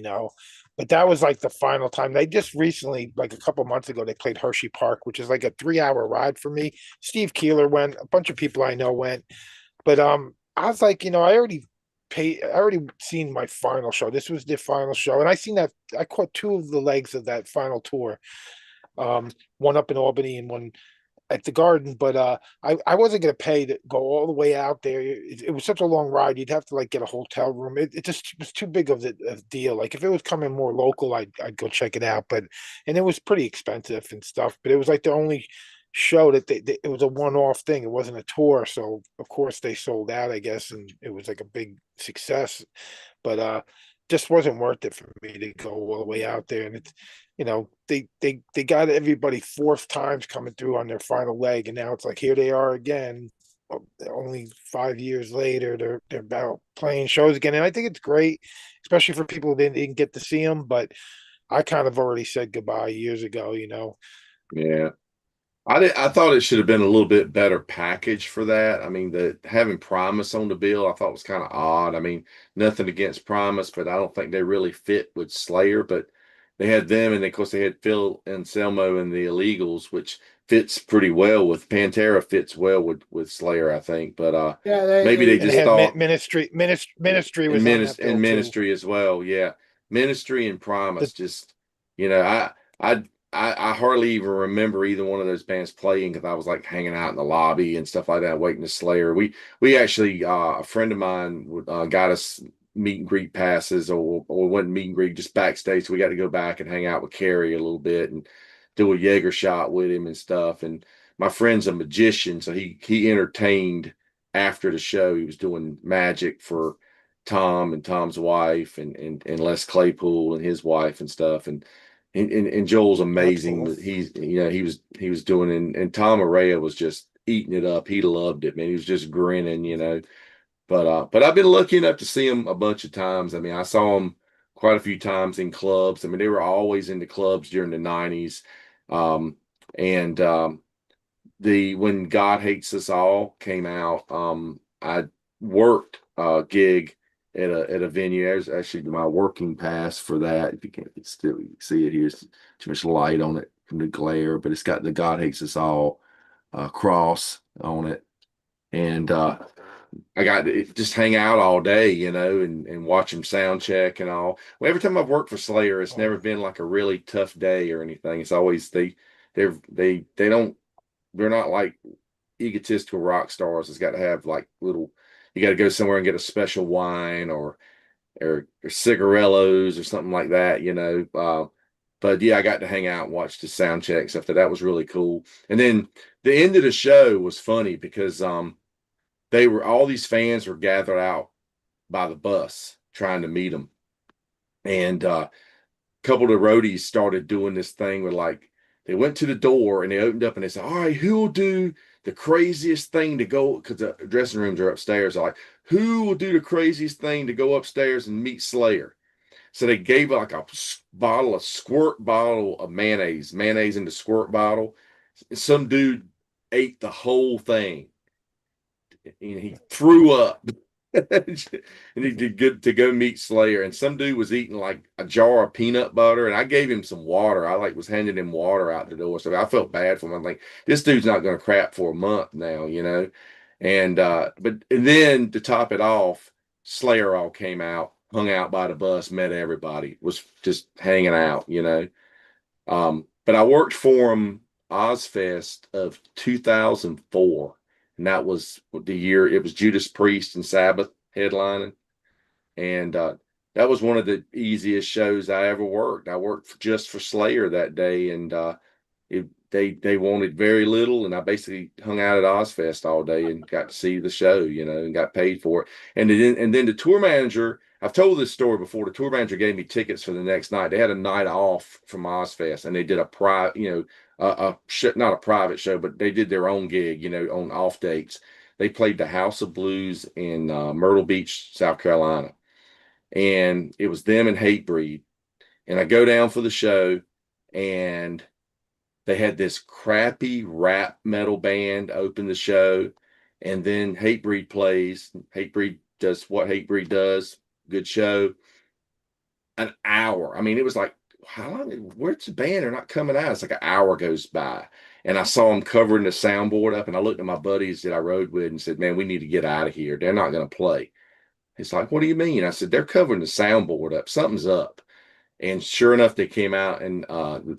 But that was the final time. They just recently, a couple months ago, they played Hershey Park, which is a 3-hour ride for me. Steve Keeler went, a bunch of people I know went. But I was I already seen my final show. This was the final show. And I caught 2 of the legs of that final tour. One up in Albany and one at the Garden, but I wasn't going to pay to go all the way out there. It was such a long ride. You'd have to get a hotel room. It just was too big of a deal. If it was coming more local, I'd go check it out. And it was pretty expensive and stuff. But it was the only show that it was a one-off thing. It wasn't a tour, so of course they sold out, I guess, and it was a big success. But just wasn't worth it for me to go all the way out there. And it's they got everybody 4th times coming through on their final leg, and now it's here they are again. Only 5 years later, they're about playing shows again, and I think it's great, especially for people who didn't get to see them. But I kind of already said goodbye years ago, Yeah, I thought it should have been a little bit better package for that. I mean, having Primus on the bill, I thought was kind of odd. I mean, nothing against Primus, but I don't think they really fit with Slayer. But they had them, and of course they had Phil Anselmo and the Illegals, which fits pretty well with Pantera. Fits well with Slayer, I think. But maybe they just thought Ministry was Ministry as well. Yeah, Ministry and Primus just, I hardly even remember either one of those bands playing because I was like hanging out in the lobby and stuff like that, waiting to Slayer. We actually a friend of mine got us meet and greet passes, or wasn't meet and greet, just backstage. So we got to go back and hang out with Kerry a little bit and do a Jaeger shot with him and stuff. And my friend's a magician, so he entertained after the show. He was doing magic for Tom and Tom's wife and Les Claypool and his wife and stuff. And Joel's amazing. Cool. He was doing, and Tom Araya was just eating it up. He loved it, man. He was just grinning. But I've been lucky enough to see him a bunch of times. I mean, I saw him quite a few times in clubs. I mean, they were always in the clubs during the 90s. When God Hates Us All came out, I worked a gig at a venue. There's actually my working pass for that. If you can't still see it here, it's too much light on it from the glare, but it's got the God Hates Us All cross on it. And I got to just hang out all day, and watch them sound check and all. Well, every time I've worked for Slayer, it's never been like a really tough day or anything. It's always they're not like egotistical rock stars. It's got to have like you got to go somewhere and get a special wine or cigarellos or something like that, but yeah, I got to hang out and watch the sound check stuff. That was really cool. And then the end of the show was funny because all these fans were gathered out by the bus trying to meet them. And a couple of the roadies started doing this thing where they went to the door and they opened up and they said, all right, who will do the craziest thing to go, because the dressing rooms are upstairs. They're like, who will do the craziest thing to go upstairs and meet Slayer? So they gave like a squirt bottle of mayonnaise in the squirt bottle. Some dude ate the whole thing. And he threw up. And he did good to go meet Slayer. And some dude was eating like a jar of peanut butter, and I gave him some water. I was handing him water out the door, so I felt bad for him. I'm like, this dude's not going to crap for a month now, And then to top it off, Slayer all came out, hung out by the bus, met everybody, was just hanging out, But I worked for him Ozfest of 2004. And that was the year it was Judas Priest and Sabbath headlining. And that was one of the easiest shows I ever worked. I worked just for Slayer that day, and they wanted very little, and I basically hung out at Ozfest all day and got to see the show, and got paid for it. And then the tour manager, I've told this story before, the tour manager gave me tickets for the next night. They had a night off from Ozfest, and they did a private, not a private show, but they did their own gig, on off dates. They played the House of Blues in Myrtle Beach, South Carolina. And it was them and Hatebreed. And I go down for the show, and they had this crappy rap metal band open the show. And then Hatebreed plays. Hatebreed does what Hatebreed does. Good show. An hour. I mean, it was like, how long? Where's the band? They're not coming out. It's like an hour goes by, and I saw them covering the soundboard up, and I looked at my buddies that I rode with and said, man, we need to get out of here. They're not going to play. It's like, what do you mean? I said, they're covering the soundboard up. Something's up. And sure enough, they came out, and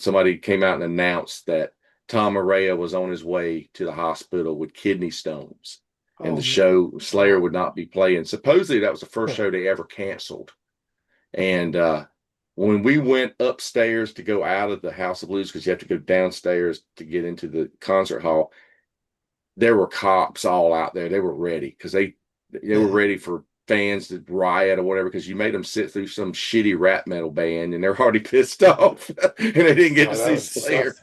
somebody came out and announced that Tom Araya was on his way to the hospital with kidney stones. And the show, Slayer would not be playing. Supposedly that was the first show they ever canceled. And when we went upstairs to go out of the House of Blues, because you have to go downstairs to get into the concert hall, there were cops all out there. They were ready because they were ready for fans to riot or whatever, because you made them sit through some shitty rap metal band and they're already pissed off and they didn't get to see Slayer.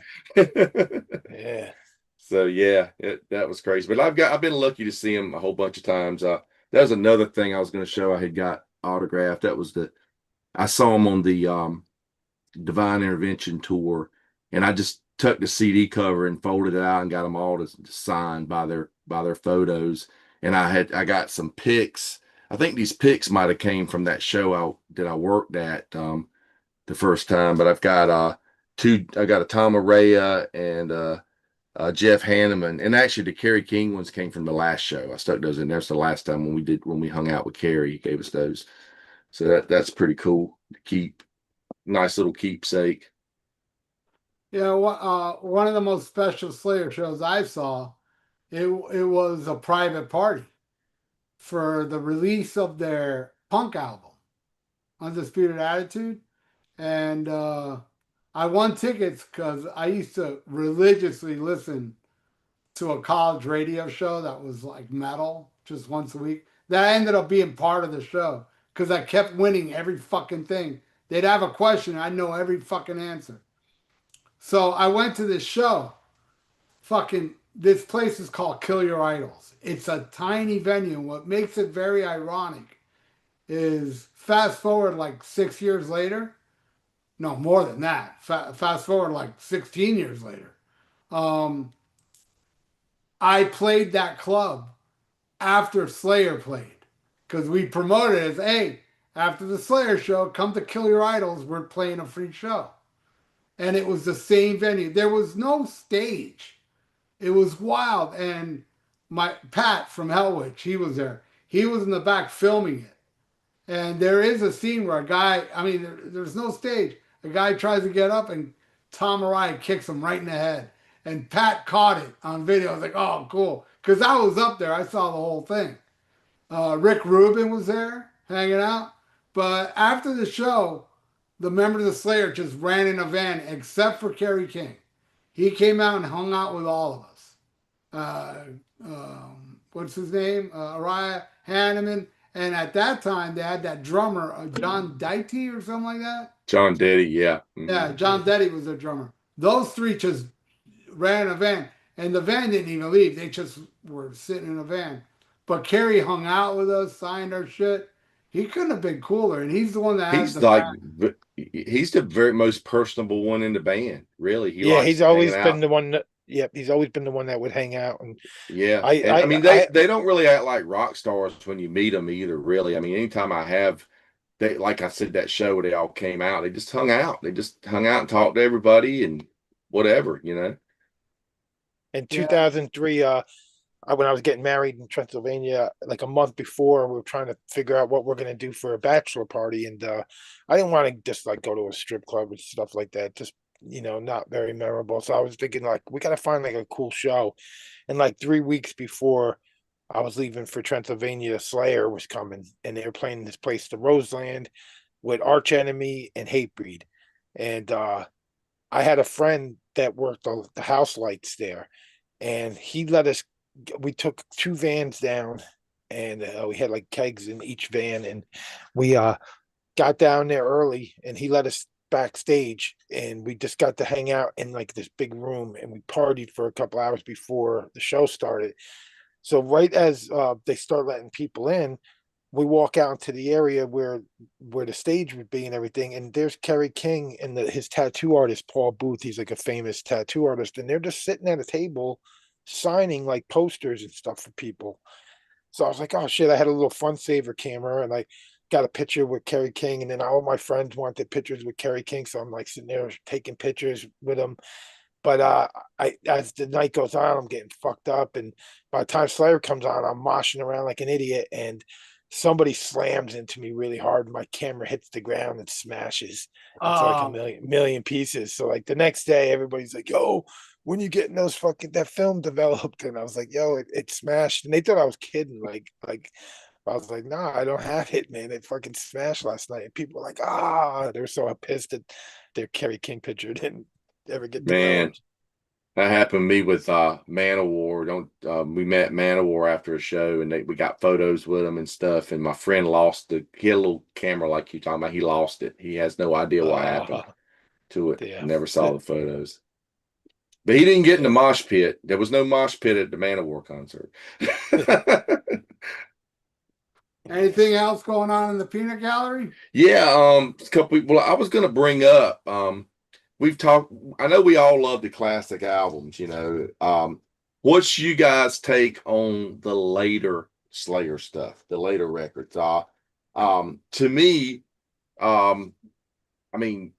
Yeah. So yeah, that was crazy. But I've been lucky to see him a whole bunch of times. That was another thing I was going to show. I had got autographed. I saw him on the Divine Intervention tour, and I just took the CD cover and folded it out and got them all to sign by their photos. And I got some pics. I think these pics might have came from that show that I worked at the first time. But I've got I got a Tom Araya and Jeff Hanneman, and actually the Kerry King ones came from the last show. I stuck those in there. That's the last time when we hung out with Kerry. He gave us those. So that's pretty cool to keep. Nice little keepsake. Yeah, one of the most special Slayer shows I saw, it was a private party for the release of their punk album, Undisputed Attitude, and I won tickets because I used to religiously listen to a college radio show that was like metal just once a week. That ended up being part of the show because I kept winning every fucking thing. They'd have a question, I know every fucking answer. So I went to this show. Fucking, this place is called Kill Your Idols. It's a tiny venue. What makes it very ironic is fast forward like 6 years later. No, more than that. Fast forward like 16 years later. Um, I played that club after Slayer played because we promoted it as, hey, after the Slayer show, come to Kill Your Idols. We're playing a free show. And it was the same venue. There was no stage. It was wild. And my Pat from Hellwitch, he was there. He was in the back filming it. And there is a scene where a guy, I mean, there's no stage. A guy tries to get up and Tom Araya kicks him right in the head. And Pat caught it on video. I was like, oh, cool. Because I was up there. I saw the whole thing. Rick Rubin was there hanging out. But after the show, the members of Slayer just ran in a van except for Kerry King. He came out and hung out with all of us. What's his name? Araya Hanneman. And at that time, they had that drummer, John Deity or something like that. John Deddy, yeah. Mm-hmm. Yeah, John Deity was their drummer. Those three just ran a van. And the van didn't even leave. They just were sitting in a van. But Kerry hung out with us, signed our shit. He couldn't have been cooler. And he's the one that has He's like, he's the very most personable one in the band. Really, he's always been the one. Yep, he's always been the one that would hang out. And yeah, I mean, they don't really act like rock stars when you meet them either. Really, I mean, anytime I have, they, like I said, that show where they all came out, they just hung out. They just hung out and talked to everybody and whatever, you know. In 2003, when I was getting married in Pennsylvania, like a month before, we were trying to figure out what we're going to do for a bachelor party. And I didn't want to just like go to a strip club and stuff like that. Just, not very memorable. So I was thinking like, we got to find like a cool show. And like 3 weeks before I was leaving for Transylvania, Slayer was coming and they were playing this place, the Roseland, with Arch Enemy and Hatebreed. And I had a friend that worked the house lights there and he let us, we took 2 vans down and we had like kegs in each van and we got down there early and he let us backstage and we just got to hang out in like this big room and we partied for a couple hours before the show started. So right as they start letting people in, we walk out into the area where the stage would be and everything, and there's Kerry King and his tattoo artist Paul Booth. He's like a famous tattoo artist, and they're just sitting at a table signing like posters and stuff for people. So I was like, oh shit, I had a little fun saver camera and I got a picture with Kerry King, and then all my friends wanted pictures with Kerry King, so I'm like sitting there taking pictures with him. But as the night goes on, I'm getting fucked up, and by the time Slayer comes on, I'm moshing around like an idiot, and somebody slams into me really hard, and my camera hits the ground and smashes into like a million pieces. So like the next day, everybody's like, "Yo, when you getting those that film developed?" And I was like, "Yo, it smashed," and they thought I was kidding, like. I was like, nah, I don't have it, man. It fucking smashed last night. And people were like, they're so pissed that their Kerry King picture didn't ever get developed. That happened to me with Manowar. We met Manowar after a show and we got photos with him and stuff. And my friend he had a little camera like you talking about. He lost it. He has no idea what happened to it. Yeah. Never saw the photos. But he didn't get in the mosh pit. There was no mosh pit at the Manowar concert. Anything else going on in the peanut gallery? Yeah, a couple people. I was going to bring up. We've talked. I know we all love the classic albums. What's you guys' take on the later Slayer stuff, the later records? To me, I mean,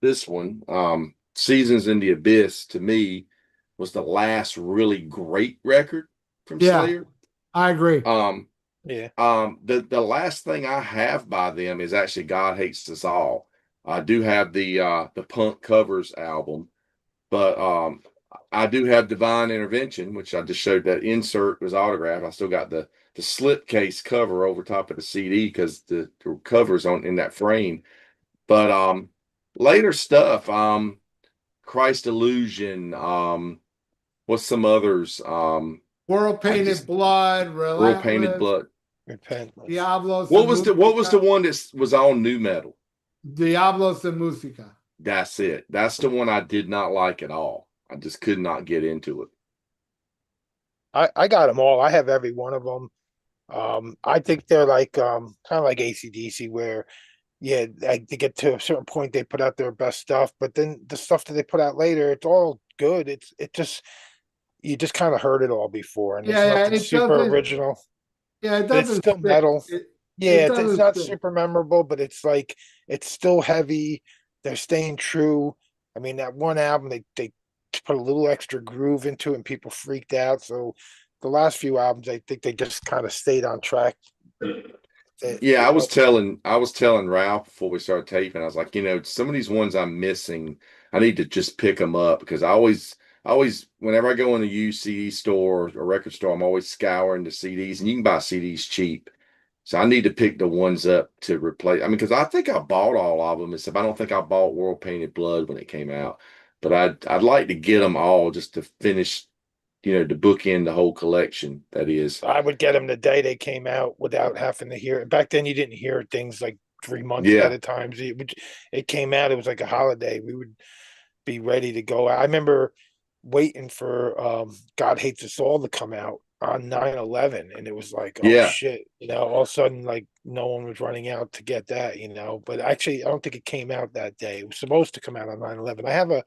this one, Seasons in the Abyss, to me, was the last really great record from Slayer. I agree. Yeah. The last thing I have by them is actually God Hates Us All. I do have the Punk Covers album, but I do have Divine Intervention, which I just showed that insert was autographed. I still got the slipcase cover over top of the CD because the covers on in that frame. But later stuff, Christ Illusion, what's some others? World Painted Blood, World Painted Relentless, Blood. Repent. Diablos What and was the Musica. one that was on new metal? Diablos and Musica. That's it. That's the one I did not like at all. I just could not get into it. I got them all. I have every one of them. I think they're like kind of like AC/DC, where yeah, like they get to a certain point, they put out their best stuff, but then the stuff that they put out later, it's all good. It just you just kind of heard it all before, and there's Yeah, nothing it super doesn't. original. Yeah, it But it's doesn't still stick. metal. It Yeah, it's doesn't not stick. super memorable, but it's like it's still heavy. They're staying true. I mean, that one album they put a little extra groove into it and people freaked out. So the last few albums, I think they just kind of stayed on track. Yeah, You know, I was telling Ralph before we started taping. I was like, some of these ones I'm missing, I need to just pick them up because I always, whenever I go in a used CD store or record store, I'm always scouring the CDs, and you can buy CDs cheap. So I need to pick the ones up to replace. I mean, because I think I bought all of them, except I don't think I bought World Painted Blood when it came out. But I'd like to get them all just to finish, to bookend the whole collection. That is, I would get them the day they came out without having to hear it. Back then, you didn't hear things like 3 months ahead yeah, of time. It came out, it was like a holiday. We would be ready to go. I remember waiting for God Hates Us All to come out on 9/11, and it was like, oh yeah. shit, all of a sudden, like no one was running out to get that. But actually, I don't think it came out that day. It was supposed to come out on 9/11. I have a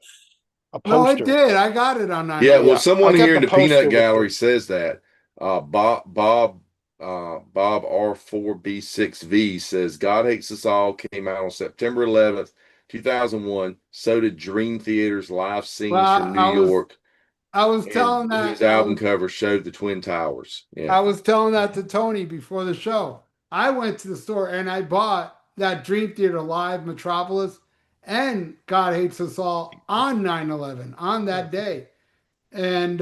No, it poster. did. I got it on Yeah, well, 9/11. Yeah, I someone got here the in the peanut poster with the gallery says that. Bob R4B6V says God Hates Us All came out on September 11th, 2001. So did Dream Theater's live Well, scenes from New York, I was and telling his that album cover showed the Twin Towers. Yeah. I was telling that to Tony before the show. I went to the store and I bought that Dream Theater Live Metropolis and God Hates Us All on 9/11 on that day. And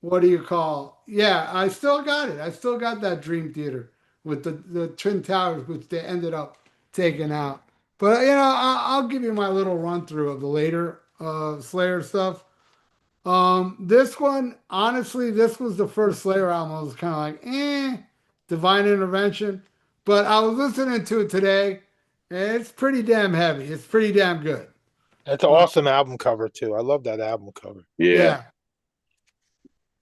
what do you call? Yeah, I still got it. I still got that Dream Theater with the Twin Towers, which they ended up taking out. But I'll give you my little run through of the later Slayer stuff. This one, honestly, this was the first Slayer album. I was kind of like, Divine Intervention. But I was listening to it today, and it's pretty damn heavy. It's pretty damn good. It's an awesome album cover too. I love that album cover. Yeah.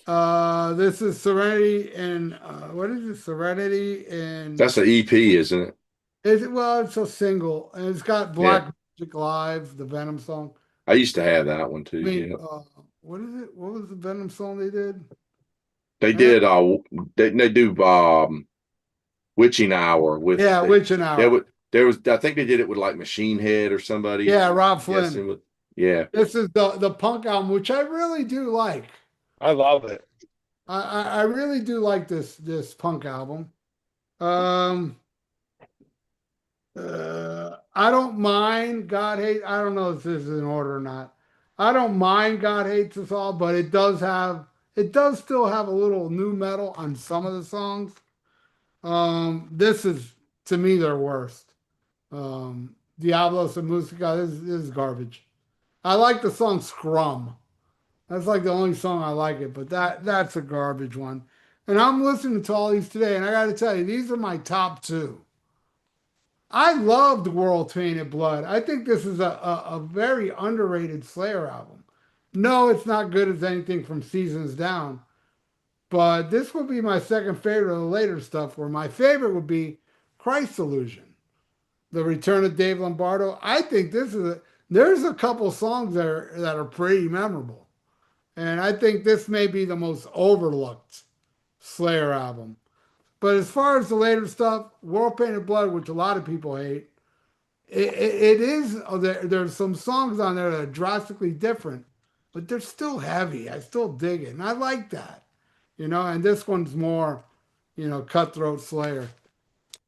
Yeah. This is Serenity and what is it? Serenity and That's an EP, isn't it? it's a single, and it's got Yeah. Black Magic Live, the Venom song. I used to have that one too. I mean, Yeah. what is it? What was the Venom song they did? They did they do Witching Hour with Yeah, Witch and Hour. there was I think they did it with like Machine Head or somebody. Yeah, Rob Yes, Flynn. yeah. This is the punk album, which I really do like. I love it. I really do like this punk album. Um, I don't mind God Hate. I don't know if this is in order or not. I don't mind God Hates Us All, but it does still have a little new metal on some of the songs. This is to me their worst. Diablos and Musica, this is garbage. I like the song Scrum. That's like the only song I like it, but that's a garbage one. And I'm listening to all these today, and I got to tell you, these are my top two. I loved World Painted Blood. I think this is a very underrated Slayer album. No, it's not good as anything from Seasons Down, but this would be my second favorite of the later stuff, where my favorite would be Christ Illusion, The Return of Dave Lombardo. I think there's a couple songs that are pretty memorable. And I think this may be the most overlooked Slayer album. But as far as the later stuff, World Painted Blood, which a lot of people hate, it is, there's some songs on there that are drastically different, but they're still heavy. I still dig it. And I like that, and this one's more, Cutthroat Slayer.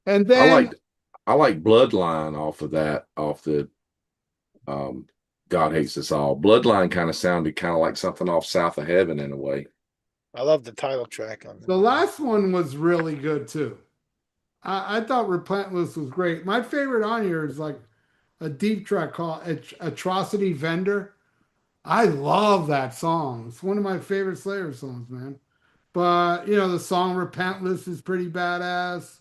And I then like Bloodline off of that, off the God Hates Us All. Bloodline kind of sounded kind of like something off South of Heaven in a way. I love the title track on the that. last one was really good too. I thought Repentless was great. My favorite on here is like a deep track called Atrocity Vendor. I love that song. It's one of my favorite Slayer songs, man. But the song Repentless is pretty badass.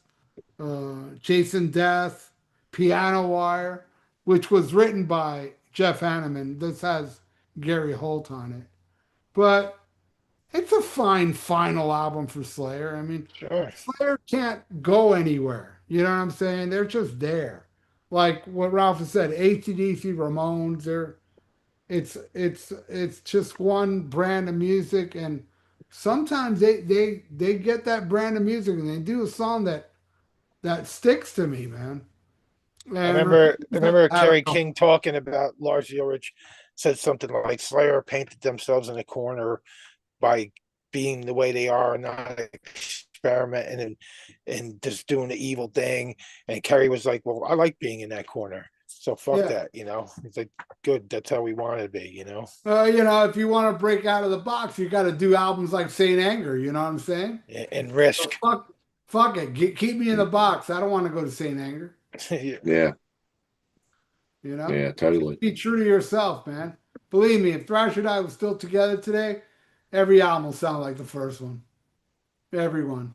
Chasing Death, Piano Wire, which was written by Jeff Hanneman. This has Gary Holt on it. But it's a fine final album for Slayer. I mean, Sure. Slayer can't go anywhere. You know what I'm saying? They're just there. Like what Ralph has said, AC/DC, Ramones, it's just one brand of music, and sometimes they get that brand of music and they do a song that sticks to me, man. I And remember I Kerry don't know. King talking about Lars Ulrich said something like Slayer painted themselves in a corner by being the way they are, not experimenting and just doing the evil thing. And Kerry was like, "Well, I like being in that corner, so fuck Yeah. that." He's like, "Good, that's how we want to be." If you want to break out of the box, you got to do albums like Saint Anger. You know what I'm saying? And So Risk. fuck it. Keep me in the box. I don't want to go to Saint Anger. Yeah, You know? yeah, totally. Be true to yourself, man. Believe me, if Thrasher and I was still together today, every album will sound like the first one. Everyone.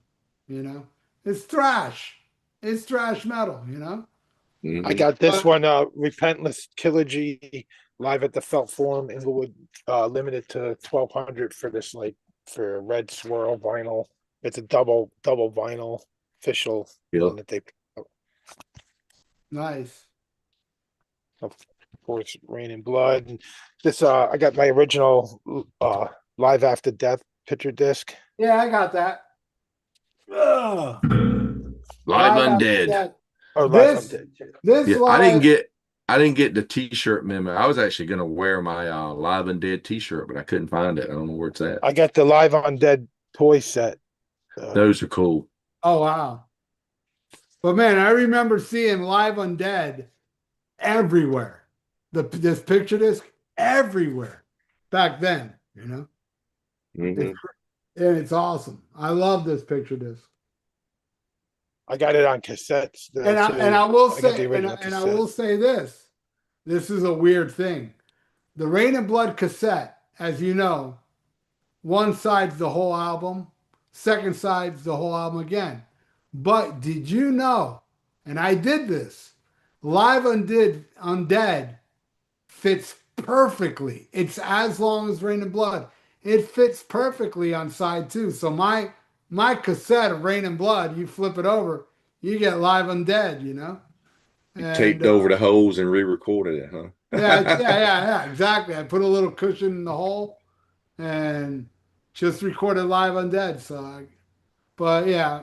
It's thrash. It's thrash metal, Mhm. I got this But one, Repentless Trilogy live at the Felt Forum, Inglewood, limited to 1,200 for this, like, for Red Swirl vinyl. It's a double vinyl official Yeah. one that they, nice. of course, Rain and Blood. And this, I got my original, Live After Death picture disc. Yeah, I got that. Ugh. Live Live After Undead. Death. Oh, Live This After this Yeah, I didn't live. get the T-shirt memo. I was actually gonna wear my Live Undead T-shirt, but I couldn't find it. I don't know where it's at. I got the Live Undead toy set. Those are cool. Oh wow. But man, I remember seeing Live Undead everywhere. This picture disc everywhere back then, Mhm. and it's awesome. I love this picture disc. I got it on cassettes. And I too. and I will I got say the and, original and I cassette. will say this. This is a weird thing. The Rain and Blood cassette, as you know, one side's the whole album, second side's the whole album again. But did you know, and I did this, Live Undead fits perfectly. It's as long as Rain and Blood. It fits perfectly on side two. So my cassette of Rain and Blood, you flip it over, you get Live Undead, You And taped over the holes and re-recorded it, huh? yeah, exactly. I put a little cushion in the hole and just recorded Live Undead. But yeah,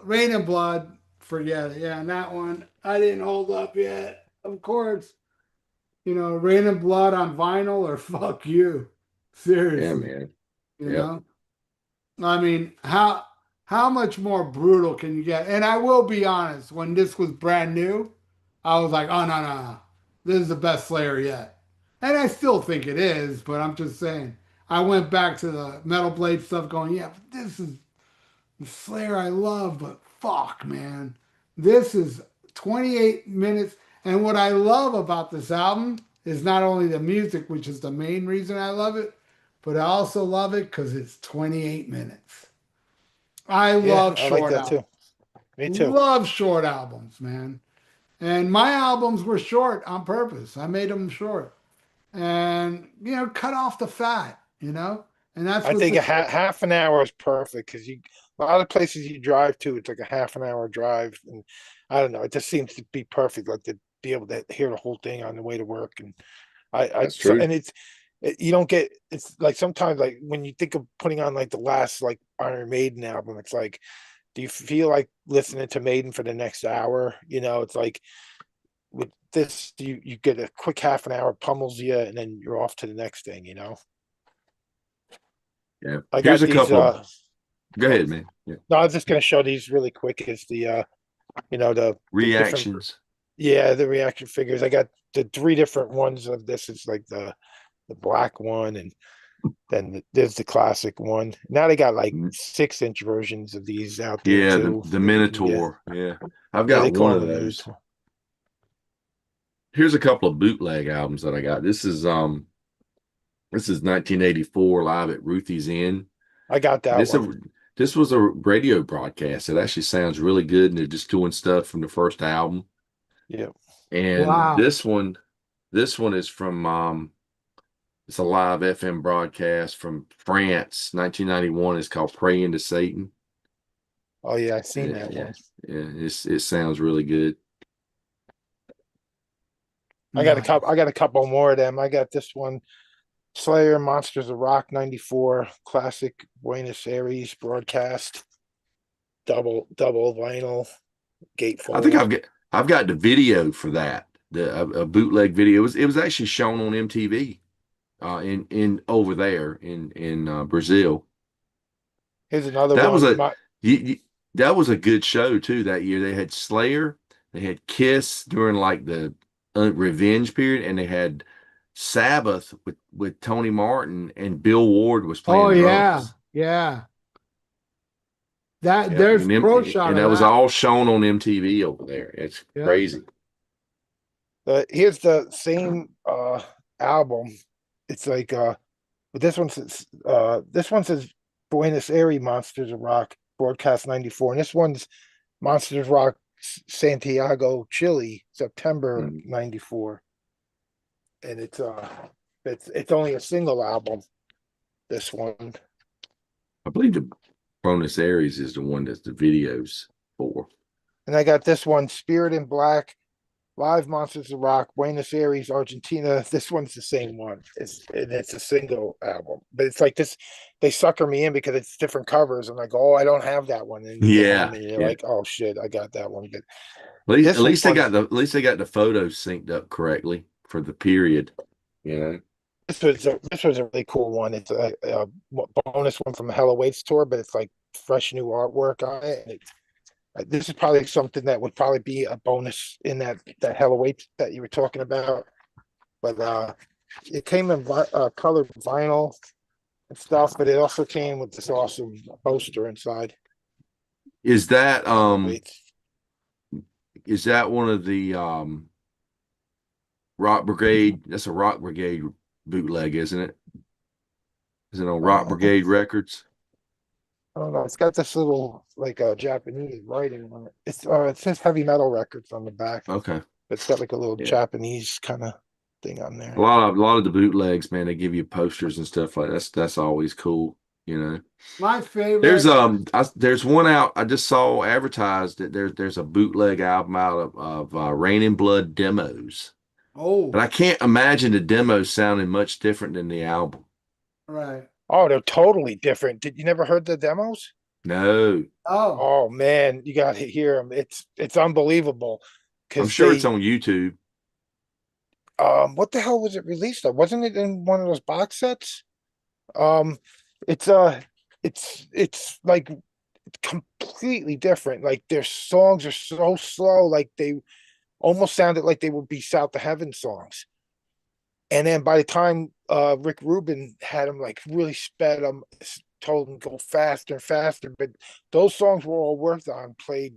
Rain and Blood, forget it. Yeah, and that one I didn't hold up yet. Of course, Rain and Blood on vinyl or fuck you. Seriously, Yeah, man. you Yep. know. I mean, how much more brutal can you get? And I will be honest, when this was brand new, I was like, oh no, this is the best Slayer yet. And I still think it is, but I'm just saying. I went back to the Metal Blade stuff going, yeah, but this is the Slayer I love, but fuck, man. This is 28 minutes. And what I love about this album is not only the music, which is the main reason I love it, but I also love it because it's 28 minutes. I love I like short that albums. too. Me too. Love short albums, man. And my albums were short on purpose. I made them short. And, cut off the fat, And that's I what think the, half an hour is perfect because a lot of places you drive to, it's like a half an hour drive, and I don't know, it just seems to be perfect, like to be able to hear the whole thing on the way to work. And That's true. and you don't get, it's like sometimes, like when you think of putting on like the last like Iron Maiden album, it's like, do you feel like listening to Maiden for the next hour? It's like with this, you get a quick half an hour, pummels you, and then you're off to the next thing. Yeah. I Here's got a these. couple. Go ahead, man. Yeah. No, I was just gonna show these really quick. Is the the different, Reactions. yeah, the reaction figures. I got the three different ones of this. It's like the black one, and then there's the classic one. Now they got like Mm, 6-inch versions of these out there yeah, too. the that you can get. Minotaur. Yeah. I've Yeah, got they one call of them the those. Minotaur. Here's a couple of bootleg albums that I got. This is 1984 live at Ruthie's Inn. I got that This one. this was a radio broadcast. It actually sounds really good, and they're just doing stuff from the first album. Yeah. And Wow. this one is from it's a live FM broadcast from France, 1991. It's called "Praying to Satan." Oh yeah, I've seen Yeah, that yeah, one. yeah. It sounds really good. Nice. I got a couple more of them. I got this one. Slayer Monsters of Rock 94 classic Buenos Aires broadcast double vinyl I think gatefold. I've got the video for that. A bootleg video. It was actually shown on MTV in over there in Brazil. Here's another That was one. a that was a good show too that year. They had Slayer, they had Kiss during like the Revenge period, and they had Sabbath with Tony Martin, and Bill Ward was Oh playing yeah, drums. yeah. That Yeah, there's pro shot and of that was that. all shown on MTV over there. It's Yeah. crazy. Here's the same album. It's like but this one says Buenos Aires Monsters of Rock broadcast 94, and this one's Monsters of Rock Santiago, Chile, September Mm. 94. And it's only a single album, this one. I believe the Buenos Aires is the one that's the videos for. And I got this one, Spirit in Black, Live Monsters of Rock, Buenos Aires, Argentina. This one's the same one. It's a single album, but it's like this. They sucker me in because it's different covers. I'm like, oh, I don't have that one. And you get Yeah, home and you're yeah. like, oh shit, I got that one. But At least they got the photos synced up correctly for the period. You know. this was a really cool one. It's a bonus one from the Hell Awaits tour, but it's like fresh new artwork on it. And this is probably something that would probably be a bonus in that Hell Awaits that you were talking about. But it came in colored vinyl and stuff, but it also came with this awesome poster inside. Is that Hell Awaits. is that one of the Rock Brigade? That's a Rock Brigade bootleg, isn't it? Is it on Rock Brigade Records? I don't know. It's got this little like Japanese writing on it. It says Heavy Metal Records on the back. Okay. It's got like a little Yeah. Japanese kind of thing on there. A lot of the bootlegs, man, they give you posters and stuff like that. That's always cool, you know. My favorite. There's one out I just saw advertised that there's a bootleg album out of Rain and Blood demos. Oh, But I can't imagine the demos sounding much different than the album. right. Oh, they're totally different. Did you never heard the demos? No. Oh, Oh man, you got to hear them. It's unbelievable. I'm sure it's on YouTube. What the hell was it released on? Wasn't it in one of those box sets? It's it's like completely different. Like their songs are so slow, like they almost sounded like they would be South to Heaven songs. And then by the time Rick Rubin had them like really sped them, told them go faster and faster, but those songs were all worked on, played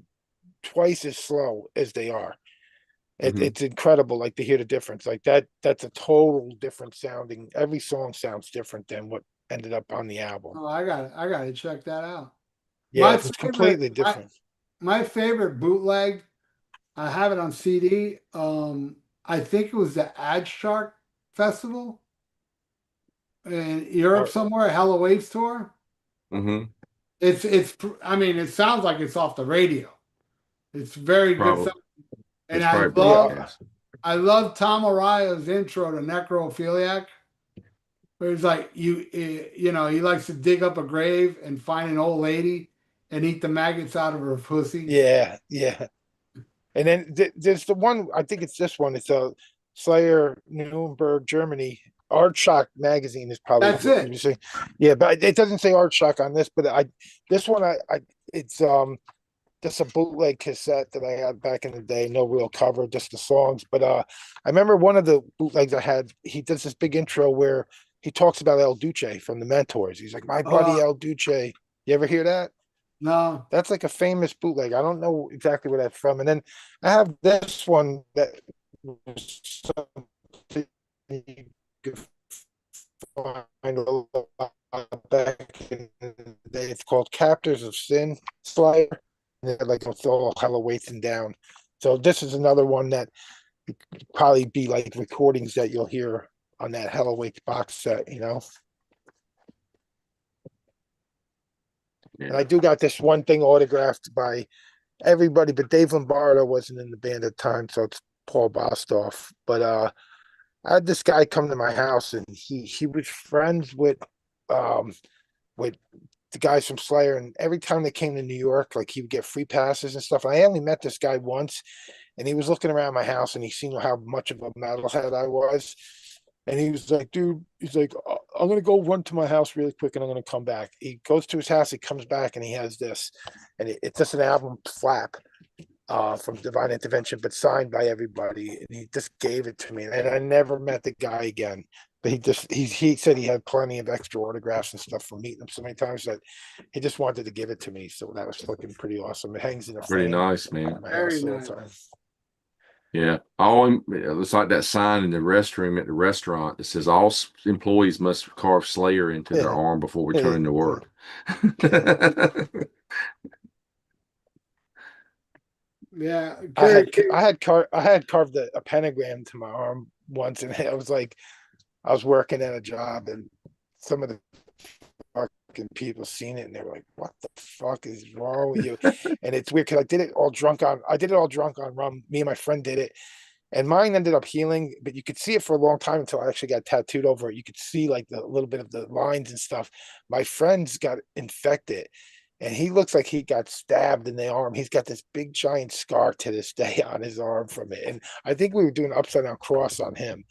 twice as slow as they are. Mhm. It's incredible, like to hear the difference. Like that's a total different sounding. Every song sounds different than what ended up on the album. oh, I got to check that out. Yeah, My it's favorite- completely different. My favorite bootleg, I have it on CD. I think it was the Ad Shark Festival in Europe Oh. somewhere, Hell Awaits tour. Mm-hmm. It's I mean, it sounds like it's off the radio. It's very good Probably. stuff. And It's I probably love broadcast. I love Tom Araya's intro to Necrophiliac, where he's like, you know, he likes to dig up a grave and find an old lady and eat the maggots out of her pussy. Yeah, yeah. And then there's the one, I think it's this one. It's a Slayer, Nuremberg, Germany, Art Shock magazine is probably That's what it. you're saying. Yeah, but it doesn't say Art Shock on this, but this one it's just a bootleg cassette that I had back in the day, no real cover, just the songs. But I remember one of the bootlegs I had, he does this big intro where he talks about El Duce from the Mentors. He's like, my buddy El Duce. You ever hear that? No. That's like a famous bootleg. I don't know exactly where that's from. And then I have this one that was something you could find a lot back in the day. It's called Captors of Sin Slayer. And they're like it's all hella weighting down. So this is another one that could probably be like recordings that you'll hear on that Hella Weights box set, you know. And I do got this one thing autographed by everybody, but Dave Lombardo wasn't in the band at the time, so it's Paul Bostoff. But I had this guy come to my house, and he was friends with the guys from Slayer, and every time they came to New York, like he would get free passes and stuff. And I only met this guy once, and he was looking around my house, and he seen how much of a metalhead I was. And he was like, dude, he's like, I'm gonna go run to my house really quick and I'm gonna come back. He goes to his house, he comes back, and he has this, and it's just an album flap from Divine Intervention, but signed by everybody. And he just gave it to me. And I never met the guy again. But he said he had plenty of extra autographs and stuff from meeting him so many times that he just wanted to give it to me. So that was looking pretty awesome. It hangs in a Pretty frame nice, man. in my Very house all the nice. time. Yeah. It's like that sign in the restroom at the restaurant that says all employees must carve Slayer into their Yeah. arm before returning to work. Yeah. I Gary, had carved a pentagram to my arm once, and I was like, I was working at a job, and some of the fucking people seen it, and they were like, "What the fuck is wrong with you?" And it's weird because I did it all drunk on rum. Me and my friend did it, and mine ended up healing, but you could see it for a long time until I actually got tattooed over it. You could see like the little bit of the lines and stuff. My friend's got infected, and he looks like he got stabbed in the arm. He's got this big giant scar to this day on his arm from it. And I think we were doing upside down cross on him.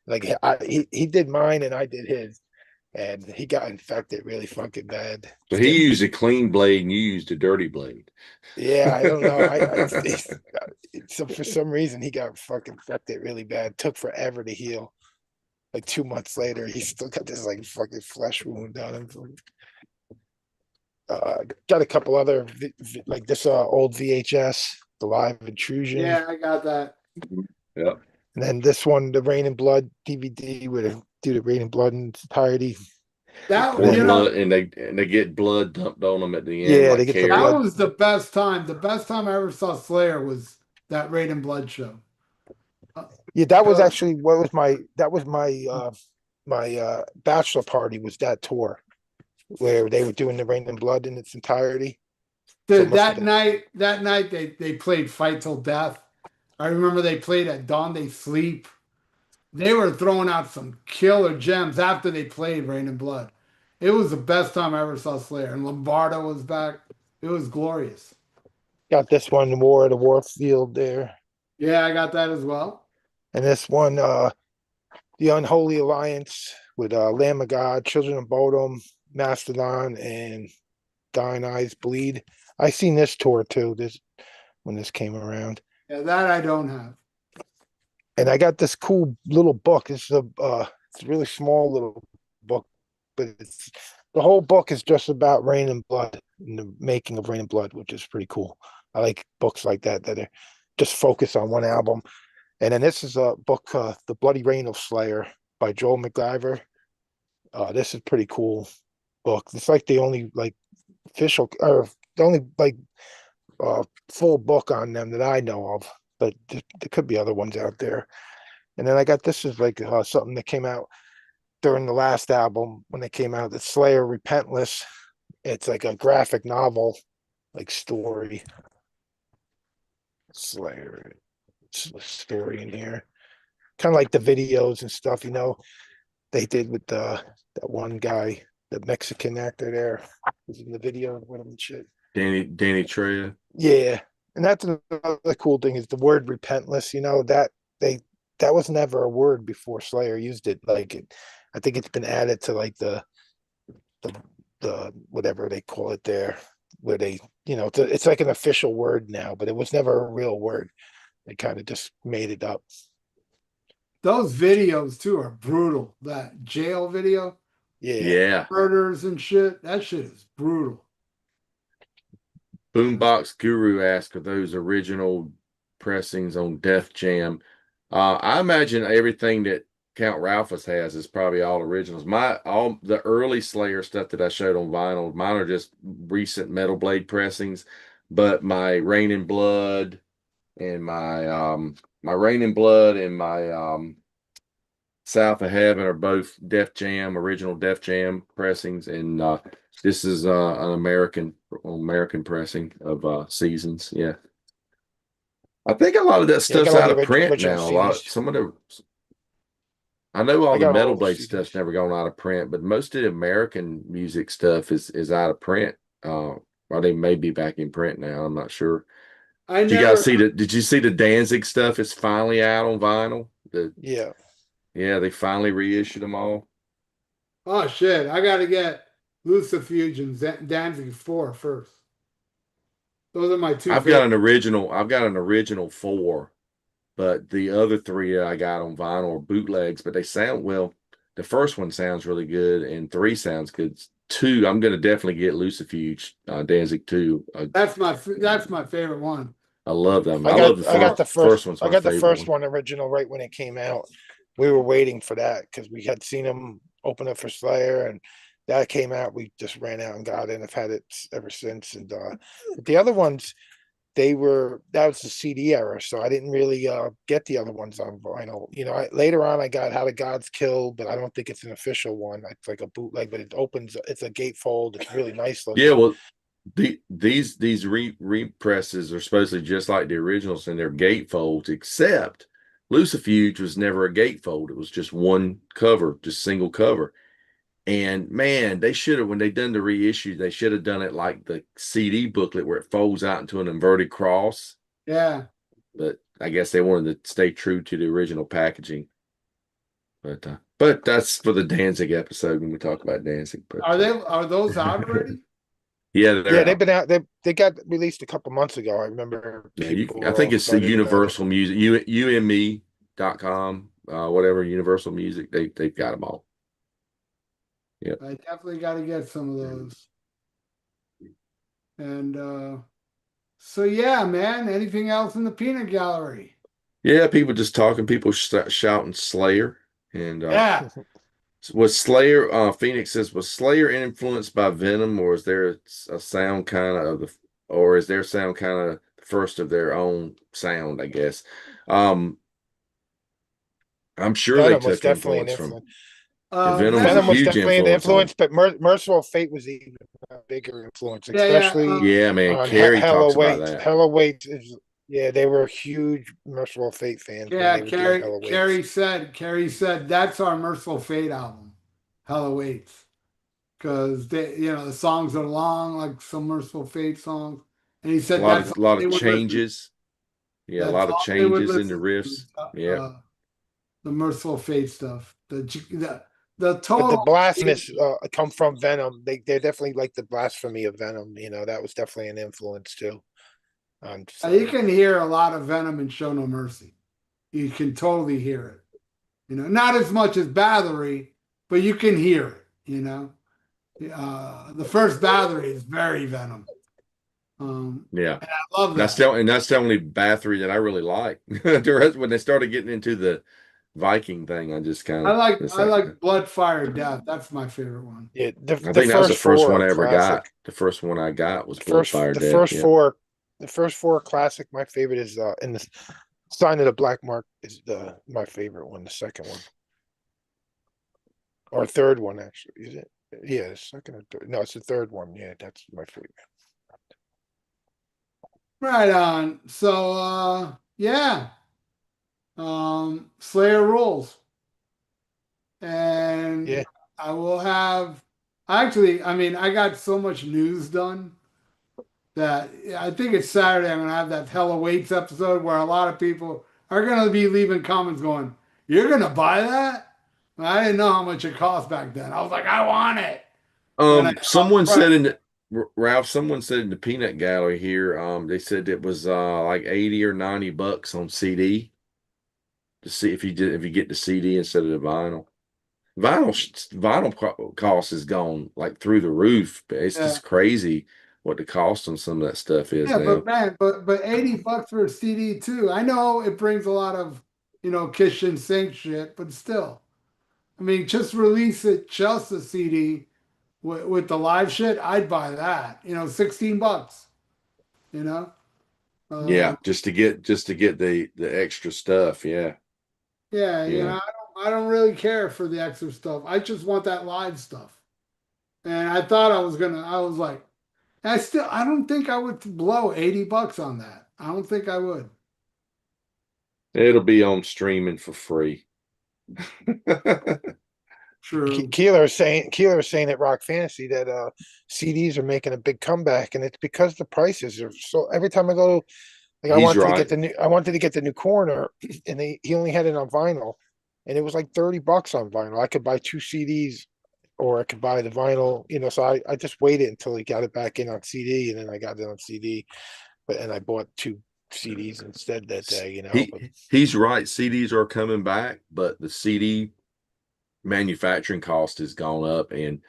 Like he did mine and I did his, and he got infected really fucking bad. So he used a clean blade and you used a dirty blade. Yeah, I don't know. So for some reason he got fucking infected really bad. Took forever to heal. Like 2 months later, he still got this like fucking flesh wound on him. Got a couple other like this old VHS, the Live Intrusion. yeah, I got that. Yep. And then this one, the Rain and Blood DVD, where they do the Rain and Blood in its entirety. That Pour you know, blood and they get blood dumped on them at the end. Yeah, like they get the Carrie. that blood. was the best time. The best time I ever saw Slayer was that Raid and Blood show. Yeah, that was actually my bachelor party was that tour where they were doing the Rain and Blood in its entirety. Dude, So that night they played Fight Till Death. I remember they played At Dawn They Sleep. They were throwing out some killer gems after they played Rain and Blood. It was the best time I ever saw Slayer. And Lombardo was back. It was glorious. Got this one, War of the Warfield there. Yeah, I got that as well. And this one, The Unholy Alliance with Lamb of God, Children of Bodom, Mastodon, and Dying Eyes Bleed. I seen this tour too, when this came around. Yeah, that I don't have. And I got this cool little book. It's a really small little book, but the whole book is just about Rain and Blood and the making of Rain and Blood, which is pretty cool. I like books like that are just focused on one album. And then this is a book, The Bloody Reign of Slayer by Joel McIver. This is pretty cool book. It's like the only like official or the only like full book on them that I know of, but there could be other ones out there. And then I got this is like something that came out during the last album when they came out, the Slayer Repentless. It's like a graphic novel like story. Slayer story in here. Kind of like the videos and stuff, they did with that one guy, the Mexican actor there, was in the video with him and shit. Danny Trejo. Yeah. And that's another cool thing is the word repentless, that that was never a word before Slayer used it. I think it's been added to like the the whatever they call it there, where they it's like an official word now, but it was never a real word. They kind of just made it up. Those videos too are brutal. That jail video, Yeah. Yeah. murders and shit. That shit is brutal. Boombox Guru asked, are those original pressings on Def Jam? I imagine everything that Count Ralphus has is probably all originals. All the early Slayer stuff that I showed on vinyl, mine are just recent Metal Blade pressings. But my Rain in Blood and my Rain in Blood and my South of Heaven are both Def Jam, original Def Jam pressings, and this is an American pressing of Seasons. Yeah, I think a lot of that Yeah, I stuff's got all out the of print original now. CDs. Some of the I know all I the got all Metal the Blade CDs. stuff's never gone out of print, but most of the American music stuff is out of print. Or they may be back in print now. I'm not sure. I Did you guys never. see Did you see the Danzig stuff? It's finally out on vinyl. Yeah. Yeah, they finally reissued them all. Oh shit! I got to get Lucifuge and Danzig 4 first. Those are my two I've got favorites. an original 4, but the other 3 I got on vinyl are bootlegs, but they sound well. The first one sounds really good, and 3 sounds good. 2, I'm gonna definitely get Lucifuge, Danzig 2. That's my favorite one. I love them. I I love got the I got first. the First first one's I my got the favorite first one. one original right when it came out. We were waiting for that because we had seen them open up for Slayer, and that came out. We just ran out and got it and have had it ever since. And the other ones, that was the CD era, so I didn't really get the other ones on vinyl. Later on I got How the Gods Kill, but I don't think it's an official one. It's like a bootleg, but it's a gatefold. It's really nice looking. Yeah, well, these represses are supposedly just like the originals, and they're gatefolds, except Lucifuge was never a gatefold. It was just one cover, just single cover. And man, they should have, when they done the reissue, they should have done it like the CD booklet where it folds out into an inverted cross. Yeah. But I guess they wanted to stay true to the original packaging. But that's for the Danzig episode when we talk about Danzig. But Are those out already? yeah, they're Yeah, they've out. been out. They got released a couple months ago. I remember Yeah, people I were think all it's the excited about it. Universal Music, UME.com, whatever, Universal Music. They've got them all. Yeah. I definitely got to get some of those. And so yeah, man. Anything else in the peanut gallery? Yeah, people just talking, people shouting Slayer. And Yeah. was Slayer, Phoenix says, was Slayer influenced by Venom, or is there a sound kind of or is their sound kind of the first of their own sound, I guess? I'm sure they Venom was took definitely an influence from influence. Venom was a Venom was huge definitely an influence on. influence, but Merciful Fate was even a bigger influence, Yeah, yeah, especially Yeah, man, on Carrie Hell talks about Awaits. that. Hell Awaits is, yeah, they were huge Merciful Fate fans. yeah. When they were doing Hell Awaits. Carrie said that's our Merciful Fate album, Hell Awaits, because the songs are long, like some Merciful Fate songs, and he A said lot that's of all lot they of would listen. changes. Yeah, a That's lot of all they would changes in the listen riffs. to, Yeah. the Merciful Fate stuff. The But the total. blasphemous come from Venom. They're definitely like the blasphemy of Venom. That was definitely an influence too. You can hear a lot of Venom in Show No Mercy. You can totally hear it. Not as much as Bathory, but you can hear it. The first Bathory is very Venom. Yeah. And I love that. That's the only Bathory that I really like. The rest, when they started getting into the Viking thing, I just kind of I like Blood, Fire, Death. That's my favorite one. Yeah, I think that was the first one I ever got. The first one I got was Blood, Fire, Death. The first four classic. My favorite is in the Sign of the Black Mark is my favorite one. The second one or third one actually, is it? Yeah, the second or third. No, it's the third one. Yeah, that's my favorite. Right on. So yeah. Slayer rules. And Yeah. I will have actually, I got so much news done that I think it's Saturday. I'm gonna have that Hell Awaits episode where a lot of people are gonna be leaving comments going, "You're gonna buy that?" I didn't know how much it cost back then. I was like, "I want it." Then I saw the Someone price. said in the Ralph, someone said in the peanut gallery here, they said it was like 80 or 90 bucks on CD to see if you get the CD instead of the vinyl. Cost has gone like through the roof. But it's Yeah, just crazy what the cost on some of that stuff is yeah, now. but man, but $80 for a CD too. I know it brings a lot of kitchen sink shit, but still, I mean, just release it just a CD with the live shit. I'd buy that. $16. You know. Yeah, Um, just to get the extra stuff. Yeah, yeah, yeah. I don't really care for the extra stuff. I just want that live stuff. And I thought I was like, I don't think I would blow $80 on that. I don't think I would. It'll be on streaming for free. True. Keeler is saying at Rock Fantasy that CDs are making a big comeback, and it's because the prices are so. Every time I go, like He's right. I wanted to get the new corner, and he only had it on vinyl, and it was like $30 on vinyl. I could buy two CDs, or I could buy the vinyl. So I just waited until he got it back in on CD, and then I got it on CD, and I bought two CDs instead that day. But He's right. CDs are coming back, but the CD manufacturing cost has gone up, and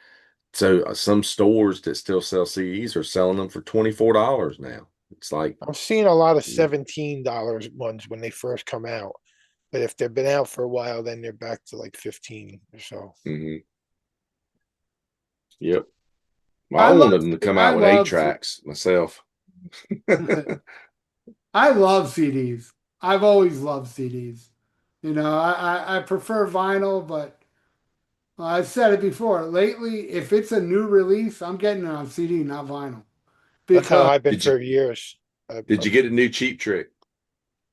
so some stores that still sell CDs are selling them for $24 now. It's like, I'm seeing a lot of $17 ones when they first come out. But if they've been out for a while, then they're back to like 15 or so. mhm. Yep. Well, I I love wanted them to come I out with eight love tracks myself. I love CDs. I've always loved CDs. I prefer vinyl, but I've said it before. Lately, if it's a new release, I'm getting it on CD, not vinyl. That's how Because I've been Did you for years. did you get a new Cheap Trick?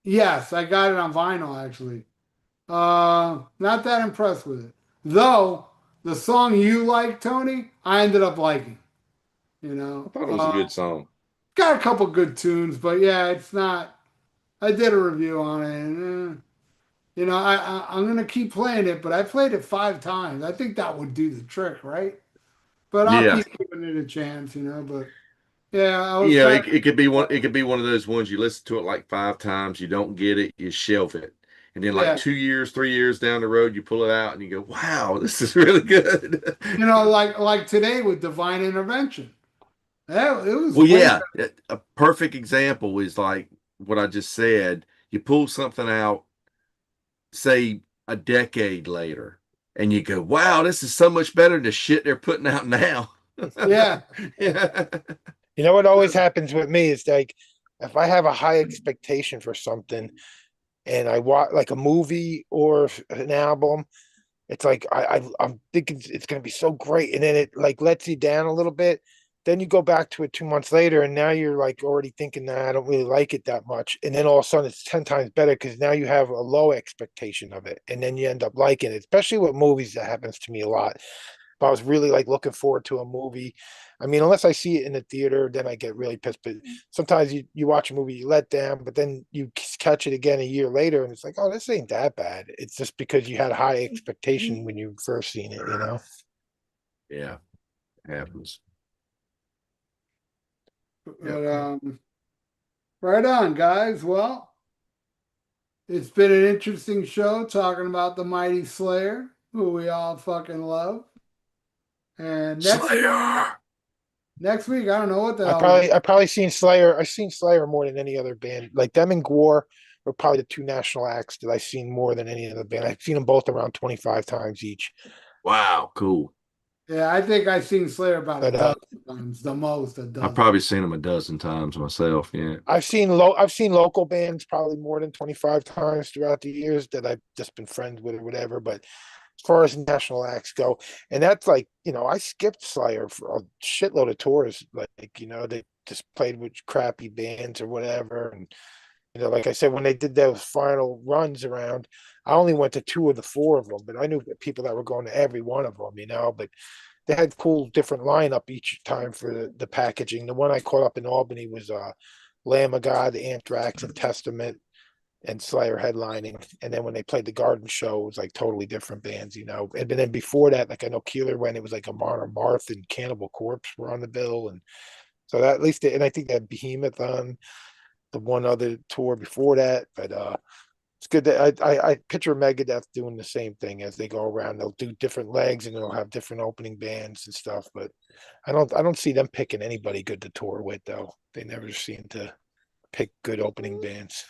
yes, I got it on vinyl actually. Not that impressed with it. Though the song you like, Tony, I ended up liking. You I know, thought it was a good song. got a couple good tunes, but yeah, it's not. I did a review on it, and I'm gonna keep playing it, but I played it 5 times. I think that would do the trick, right? But I'll Yeah. keep giving it a chance, But yeah, I was Yeah, trying. it could be one of those ones you listen to it like 5 times, you don't get it, you shelve it. And then like Yeah, 2 years, 3 years down the road, you pull it out and you go, wow, this is really good. like today with Divine Intervention. Yeah, it was Well, way yeah, a perfect example is like what I just said. You pull something out, say a decade later, and you go, wow, this is so much better than the shit they're putting out now. Yeah, Yeah. What always happens with me is like if I have a high expectation for something and I watch like a movie or an album, it's like I'm thinking it's gonna be so great, and then it like lets you down a little bit. Then you go back to it 2 months later, and now you're like already thinking, nah, I don't really like it that much. And then all of a sudden it's 10 times better because now you have a low expectation of it. And then you end up liking it, especially with movies. That happens to me a lot. If I was really like looking forward to a movie, I mean, unless I see it in the theater, then I get really pissed. But sometimes you watch a movie, you let down, but then you catch it again a year later, and it's like, oh, this ain't that bad. It's just because you had high expectation when you first seen it. Yeah, happens. Yep. but right on, guys. Well, it's been an interesting show talking about the Mighty Slayer, who we all fucking love. And Slayer. next week, I don't know what the I hell. probably seen Slayer. I've seen Slayer more than any other band. Like them and Gore were probably the two national acts that I've seen more than any other band. I've seen them both around 25 times each. Wow, cool. Yeah, I think I've seen Slayer about a But dozen times, the most a I've dozen. probably seen them a dozen times myself. Yeah. I've seen local bands probably more than 25 times throughout the years that I've just been friends with or whatever. But as far as national acts go, and that's like, I skipped Slayer for a shitload of tours. Like, they just played with crappy bands or whatever. And, like I said, when they did those final runs around, I only went to 2 of the 4 of them, but I knew people that were going to every one of them. But they had cool different lineup each time for the packaging. The one I caught up in Albany was Lamb of God, Anthrax, and Testament. and Slayer headlining. And then when they played the Garden Show, it was like totally different bands, you know. And then before that, like I know Keeler when it was like Amon Amarth and Cannibal Corpse were on the bill, and so that at least, and I think they had Behemoth on the one other tour before that. But it's good that I picture Megadeth doing the same thing as they go around. They'll do different legs and they'll have different opening bands and stuff. But I don't see them picking anybody good to tour with though. They never seem to pick good opening bands.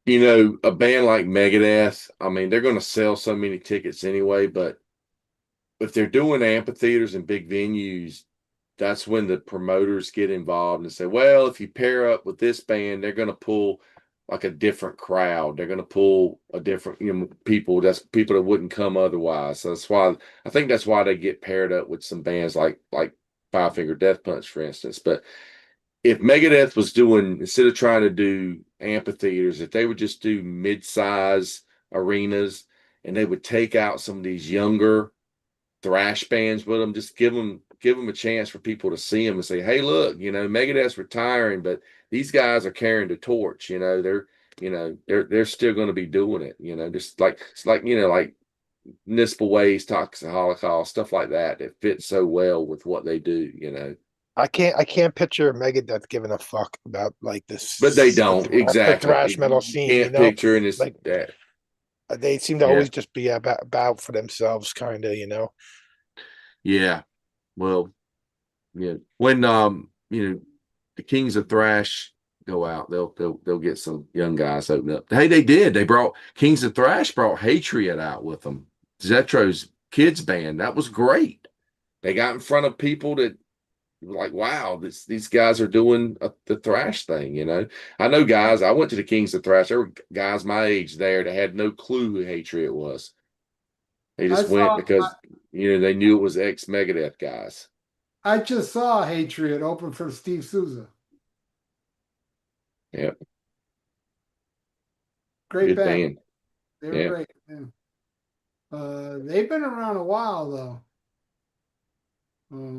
You know, a band like Megadeth, I mean, they're going to sell so many tickets anyway, but if they're doing amphitheaters and big venues, that's when the promoters get involved and say, well, if you pair up with this band, they're going to pull like a different crowd. They're going to pull a different, people. That's people that wouldn't come otherwise. So I think that's why they get paired up with some bands like Five Finger Death Punch, for instance. But if Megadeth was doing, instead of trying to do amphitheaters, if they would just do mid-size arenas and they would take out some of these younger thrash bands with them, just give them a chance for people to see them and say, hey, look, Megadeth's retiring, but these guys are carrying the torch. They're still going to be doing it. Just like it's like Municipal Waste, Toxic Holocaust, stuff like that. It fits so well with what they do. I can't picture Megadeth giving a fuck about like this, But they don't the exactly. thrash metal You scene, can't picture, and it's like that. they seem to Yeah. always just be about for themselves, kind of. Yeah. Well, yeah. When the Kings of Thrash go out, they'll get some young guys open up. Hey, they did. They brought Kings of Thrash brought Hatred out with them. Zetro's kids band. That was great. They got in front of people that were like, wow, these guys are doing the thrash thing. I know guys. I went to the Kings of Thrash. There were guys my age there that had no clue who Hatred was. They just went because they knew it was ex Megadeth guys. I just saw Hatred open for Steve Souza. Yep. Great Good band. band. They were Yeah. great. Yeah. They've been around a while though.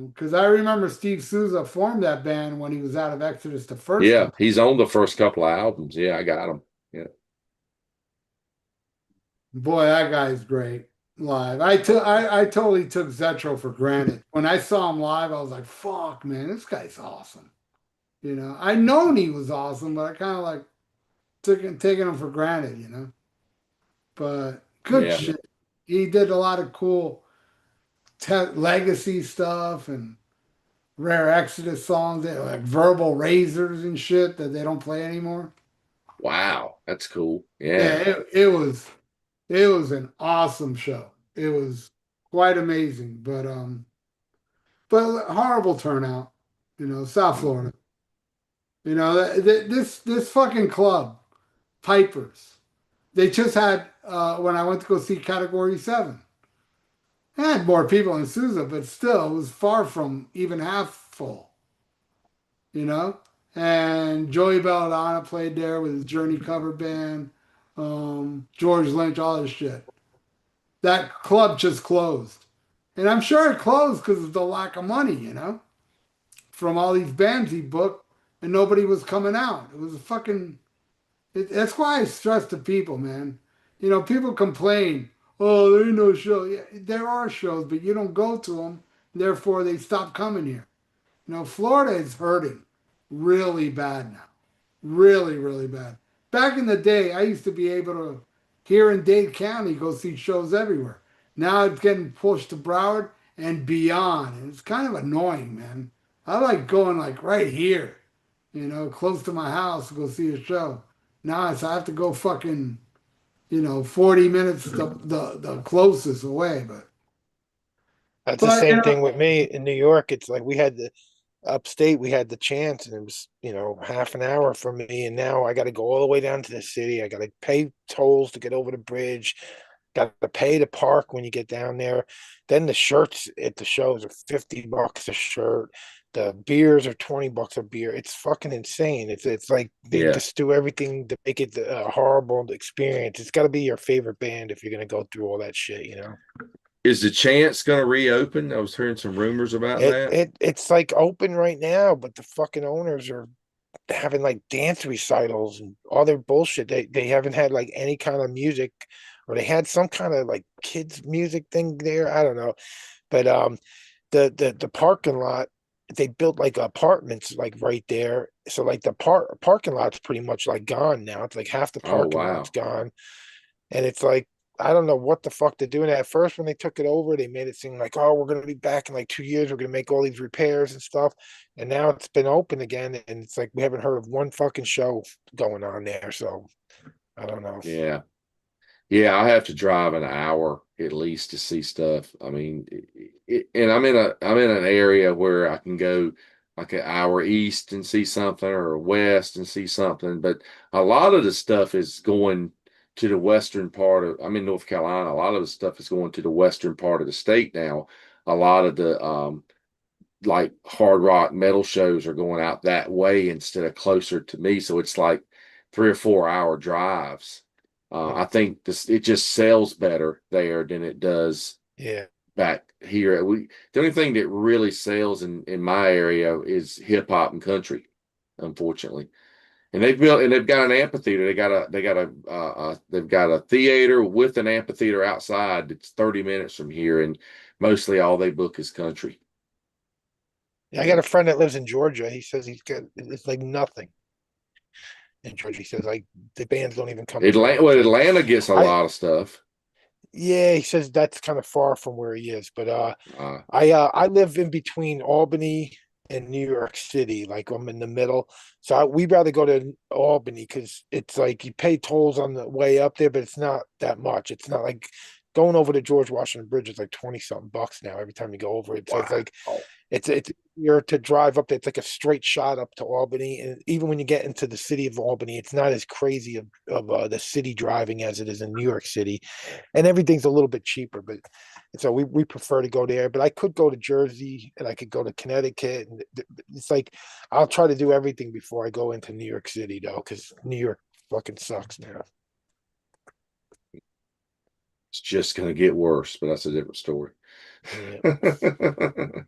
Because I remember Steve Souza formed that band when he was out of Exodus the first Yeah, time. he's on the first couple of albums. Yeah, I got him. Yeah. Boy, that guy's great live. I totally took Zetro for granted. When I saw him live, I was like, fuck, man, this guy's awesome. I known he was awesome, but I kind of like taking him for granted. But good Yeah. shit. He did a lot of cool legacy stuff and rare Exodus songs, like verbal razors and shit that they don't play anymore. Wow, that's cool. Yeah, Yeah. it was an awesome show. It was quite amazing, but horrible turnout. South Florida. This fucking club, Pipers. They just had when I went to go see Category 7. They had more people in Sousa, but still, it was far from even half full. And Joey Belladonna played there with his Journey cover band, George Lynch, all this shit. That club just closed. And I'm sure it closed because of the lack of money, from all these bands he booked, and nobody was coming out. It was a fucking. That's why I stress to people, man. People complain, oh, there ain't no show. Yeah, there are shows, but you don't go to them. Therefore, they stop coming here. Florida is hurting really bad now. Really, really bad. Back in the day, I used to be able to, here in Dade County, go see shows everywhere. Now it's getting pushed to Broward and beyond. And it's kind of annoying, man. I like going like right here, close to my house to go see a show. Now I have to go fucking, 40 minutes the closest away. That's the same thing with me in New York. It's like we had the upstate, we had the chance, and it was, half an hour from me. And now I got to go all the way down to the city. I got to pay tolls to get over the bridge. Got to pay to park when you get down there. Then the shirts at the shows are $50 a shirt. The beers are $20 a beer. It's fucking insane. It's like they just do everything to make it a horrible experience. It's got to be your favorite band if you're gonna go through all that shit. Is the Chance going to reopen? I was hearing some rumors about that. It's like open right now, but the fucking owners are having like dance recitals and all their bullshit. They haven't had like any kind of music, or they had some kind of like kids music thing there. I don't know, but the parking lot, they built like apartments like right there. So like the parking lot's pretty much like gone now. It's like half the Oh parking lot's wow. gone. And it's like, I don't know what the fuck they're doing. At first, when they took it over, they made it seem like, oh, we're going to be back in like 2 years. We're going to make all these repairs and stuff. And now it's been open again. And it's like, we haven't heard of one fucking show going on there. So I don't know. Yeah. Yeah, I have to drive an hour at least to see stuff. I mean, and I'm in an area where I can go like an hour east and see something, or west and see something. But a lot of the stuff is going to the western part of. I'm in North Carolina. A lot of the stuff is going to the western part of the state now. A lot of the like hard rock metal shows are going out that way instead of closer to me. So it's like 3 or 4 hour drives. I think it just sells better there than it does Yeah. back here. The only thing that really sells in my area is hip hop and country, unfortunately. And they've got an amphitheater. They've got a theater with an amphitheater outside. It's 30 minutes from here, and mostly all they book is country. I got a friend that lives in Georgia. He says it's like nothing in Georgia. He says like the bands don't even come to Georgia. Atlanta gets a I lot of stuff. Yeah, he says that's kind of far from where he is, but Uh, I live in between Albany and New York City, like I'm in the middle. So we'd rather go to Albany because it's like you pay tolls on the way up there, but it's not that much. It's not like going over the George Washington Bridge is like 20 something bucks now every time you go over it. So it's wow. like it's you're to drive up there. It's like a straight shot up to Albany, and even when you get into the city of Albany, it's not as crazy of the city driving as it is in New York City, and everything's a little bit cheaper. But so we prefer to go there. But I could go to Jersey, and I could go to Connecticut, and it's like I'll try to do everything before I go into New York City, though, because New York fucking sucks now. It's just going to get worse, but that's a different story. Yeah.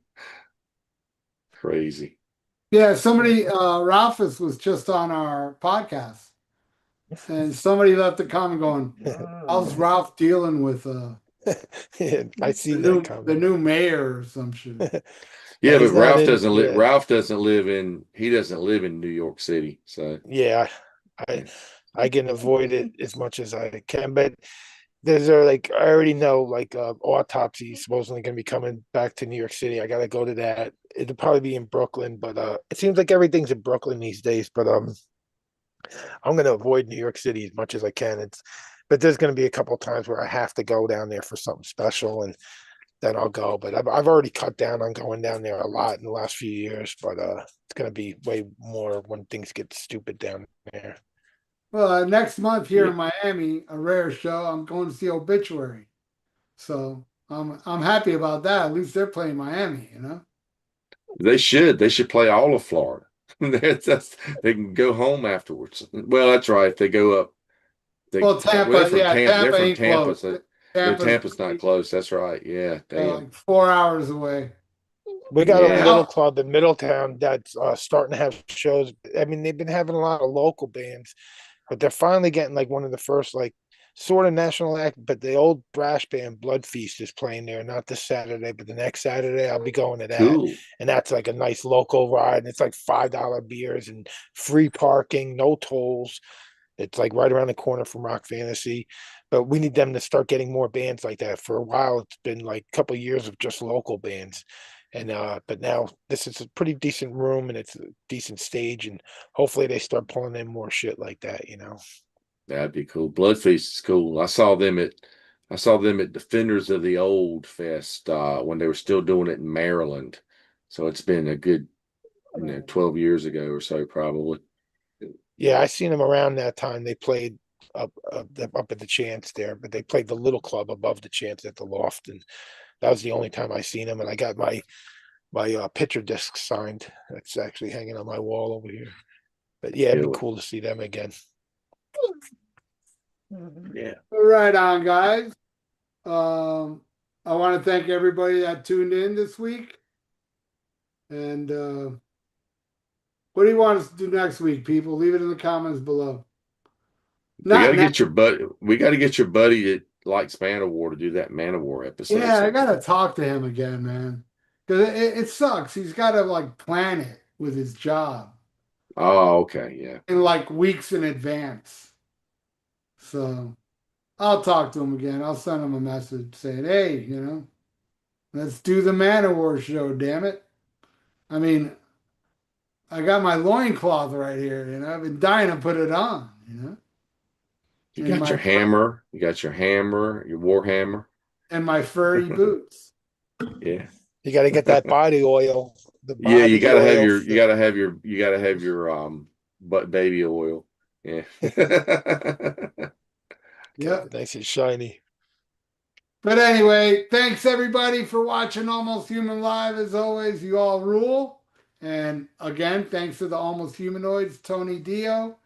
Crazy. Yeah, somebody Ralphus was just on our podcast, and somebody left a comment going, how's Ralph dealing with Yeah, I see the that new coming. mayor or some shit? Yeah, but He's not in. Yeah, Ralph doesn't live in New York City. So yeah. I yeah. I can avoid it as much as I can, but there's a like I already know like autopsy is supposedly going to be coming back to New York City. I got to go to that. It'll probably be in Brooklyn, but it seems like everything's in Brooklyn these days. But I'm going to avoid New York City as much as I can. But there's going to be a couple of times where I have to go down there for something special, and then I'll go. But I've already cut down on going down there a lot in the last few years. But it's going to be way more when things get stupid down there. Well, next month here Yeah. in Miami, a rare show, I'm going to see Obituary. So I'm happy about that. At least they're playing Miami, you know? They should. They should play all of Florida. They can go home afterwards. Well, that's right. They go up. Well, They're Tampa, from yeah, Tampa. They're Tampa from ain't Tampa. close. So yeah, Tampa's Tampa's not close. That's right. Yeah. Damn. like 4 hours away. We got a Yeah. little club in Middletown that's starting to have shows. I mean, they've been having a lot of local bands, but they're finally getting like one of the first like sort of national act. But the old brass band Blood Feast is playing there, not this Saturday, but the next Saturday I'll be going to that, Cool. and that's like a nice local ride. And it's like $5 beers and free parking, no tolls. It's like right around the corner from Rock Fantasy. But we need them to start getting more bands like that. For a while, it's been like a couple of years of just local bands. And but now this is a pretty decent room and it's a decent stage, and hopefully they start pulling in more shit like that, you know. That'd be cool. Blood Feast is cool. I saw them at Defenders of the Old Fest when they were still doing it in Maryland. So it's been a good 12 years ago or so probably. Yeah, I seen them around that time. They played up at the Chance there, but they played the little club above the Chance at the Loft, and that was the only time I seen them. And I got my picture disc signed. That's actually hanging on my wall over here. But yeah, it'd be Really. cool to see them again. Yeah. Right on, guys. I want to thank everybody that tuned in this week. And What do you want us to do next week, people? Leave it in the comments below. We got to Not get your buddy. We got to get your buddy that likes Manowar to do that Manowar episode. Yeah, I gotta talk to him again, man. Because it sucks. He's got to like plan it with his job Oh, okay, yeah. in like weeks in advance. So I'll talk to him again. I'll send him a message saying, "Hey, let's do the Manowar show. Damn it! I mean, I got my loincloth right here. I've been dying to put it on. You And got your hammer. You got your hammer. Your war hammer. and my furry boots. Yeah. You got to get that body oil. Yeah, you gotta have oil. you gotta have your butt baby oil. Yeah. Yep. Nice and shiny. But anyway, thanks everybody for watching Almost Human Live. As always, you all rule. And again, thanks to the Almost Humanoids, Tony Dio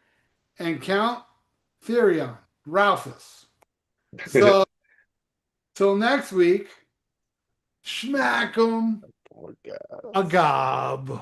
and Count Therion, Ralphus. So till next week, schmack 'em Poor guy. a gob.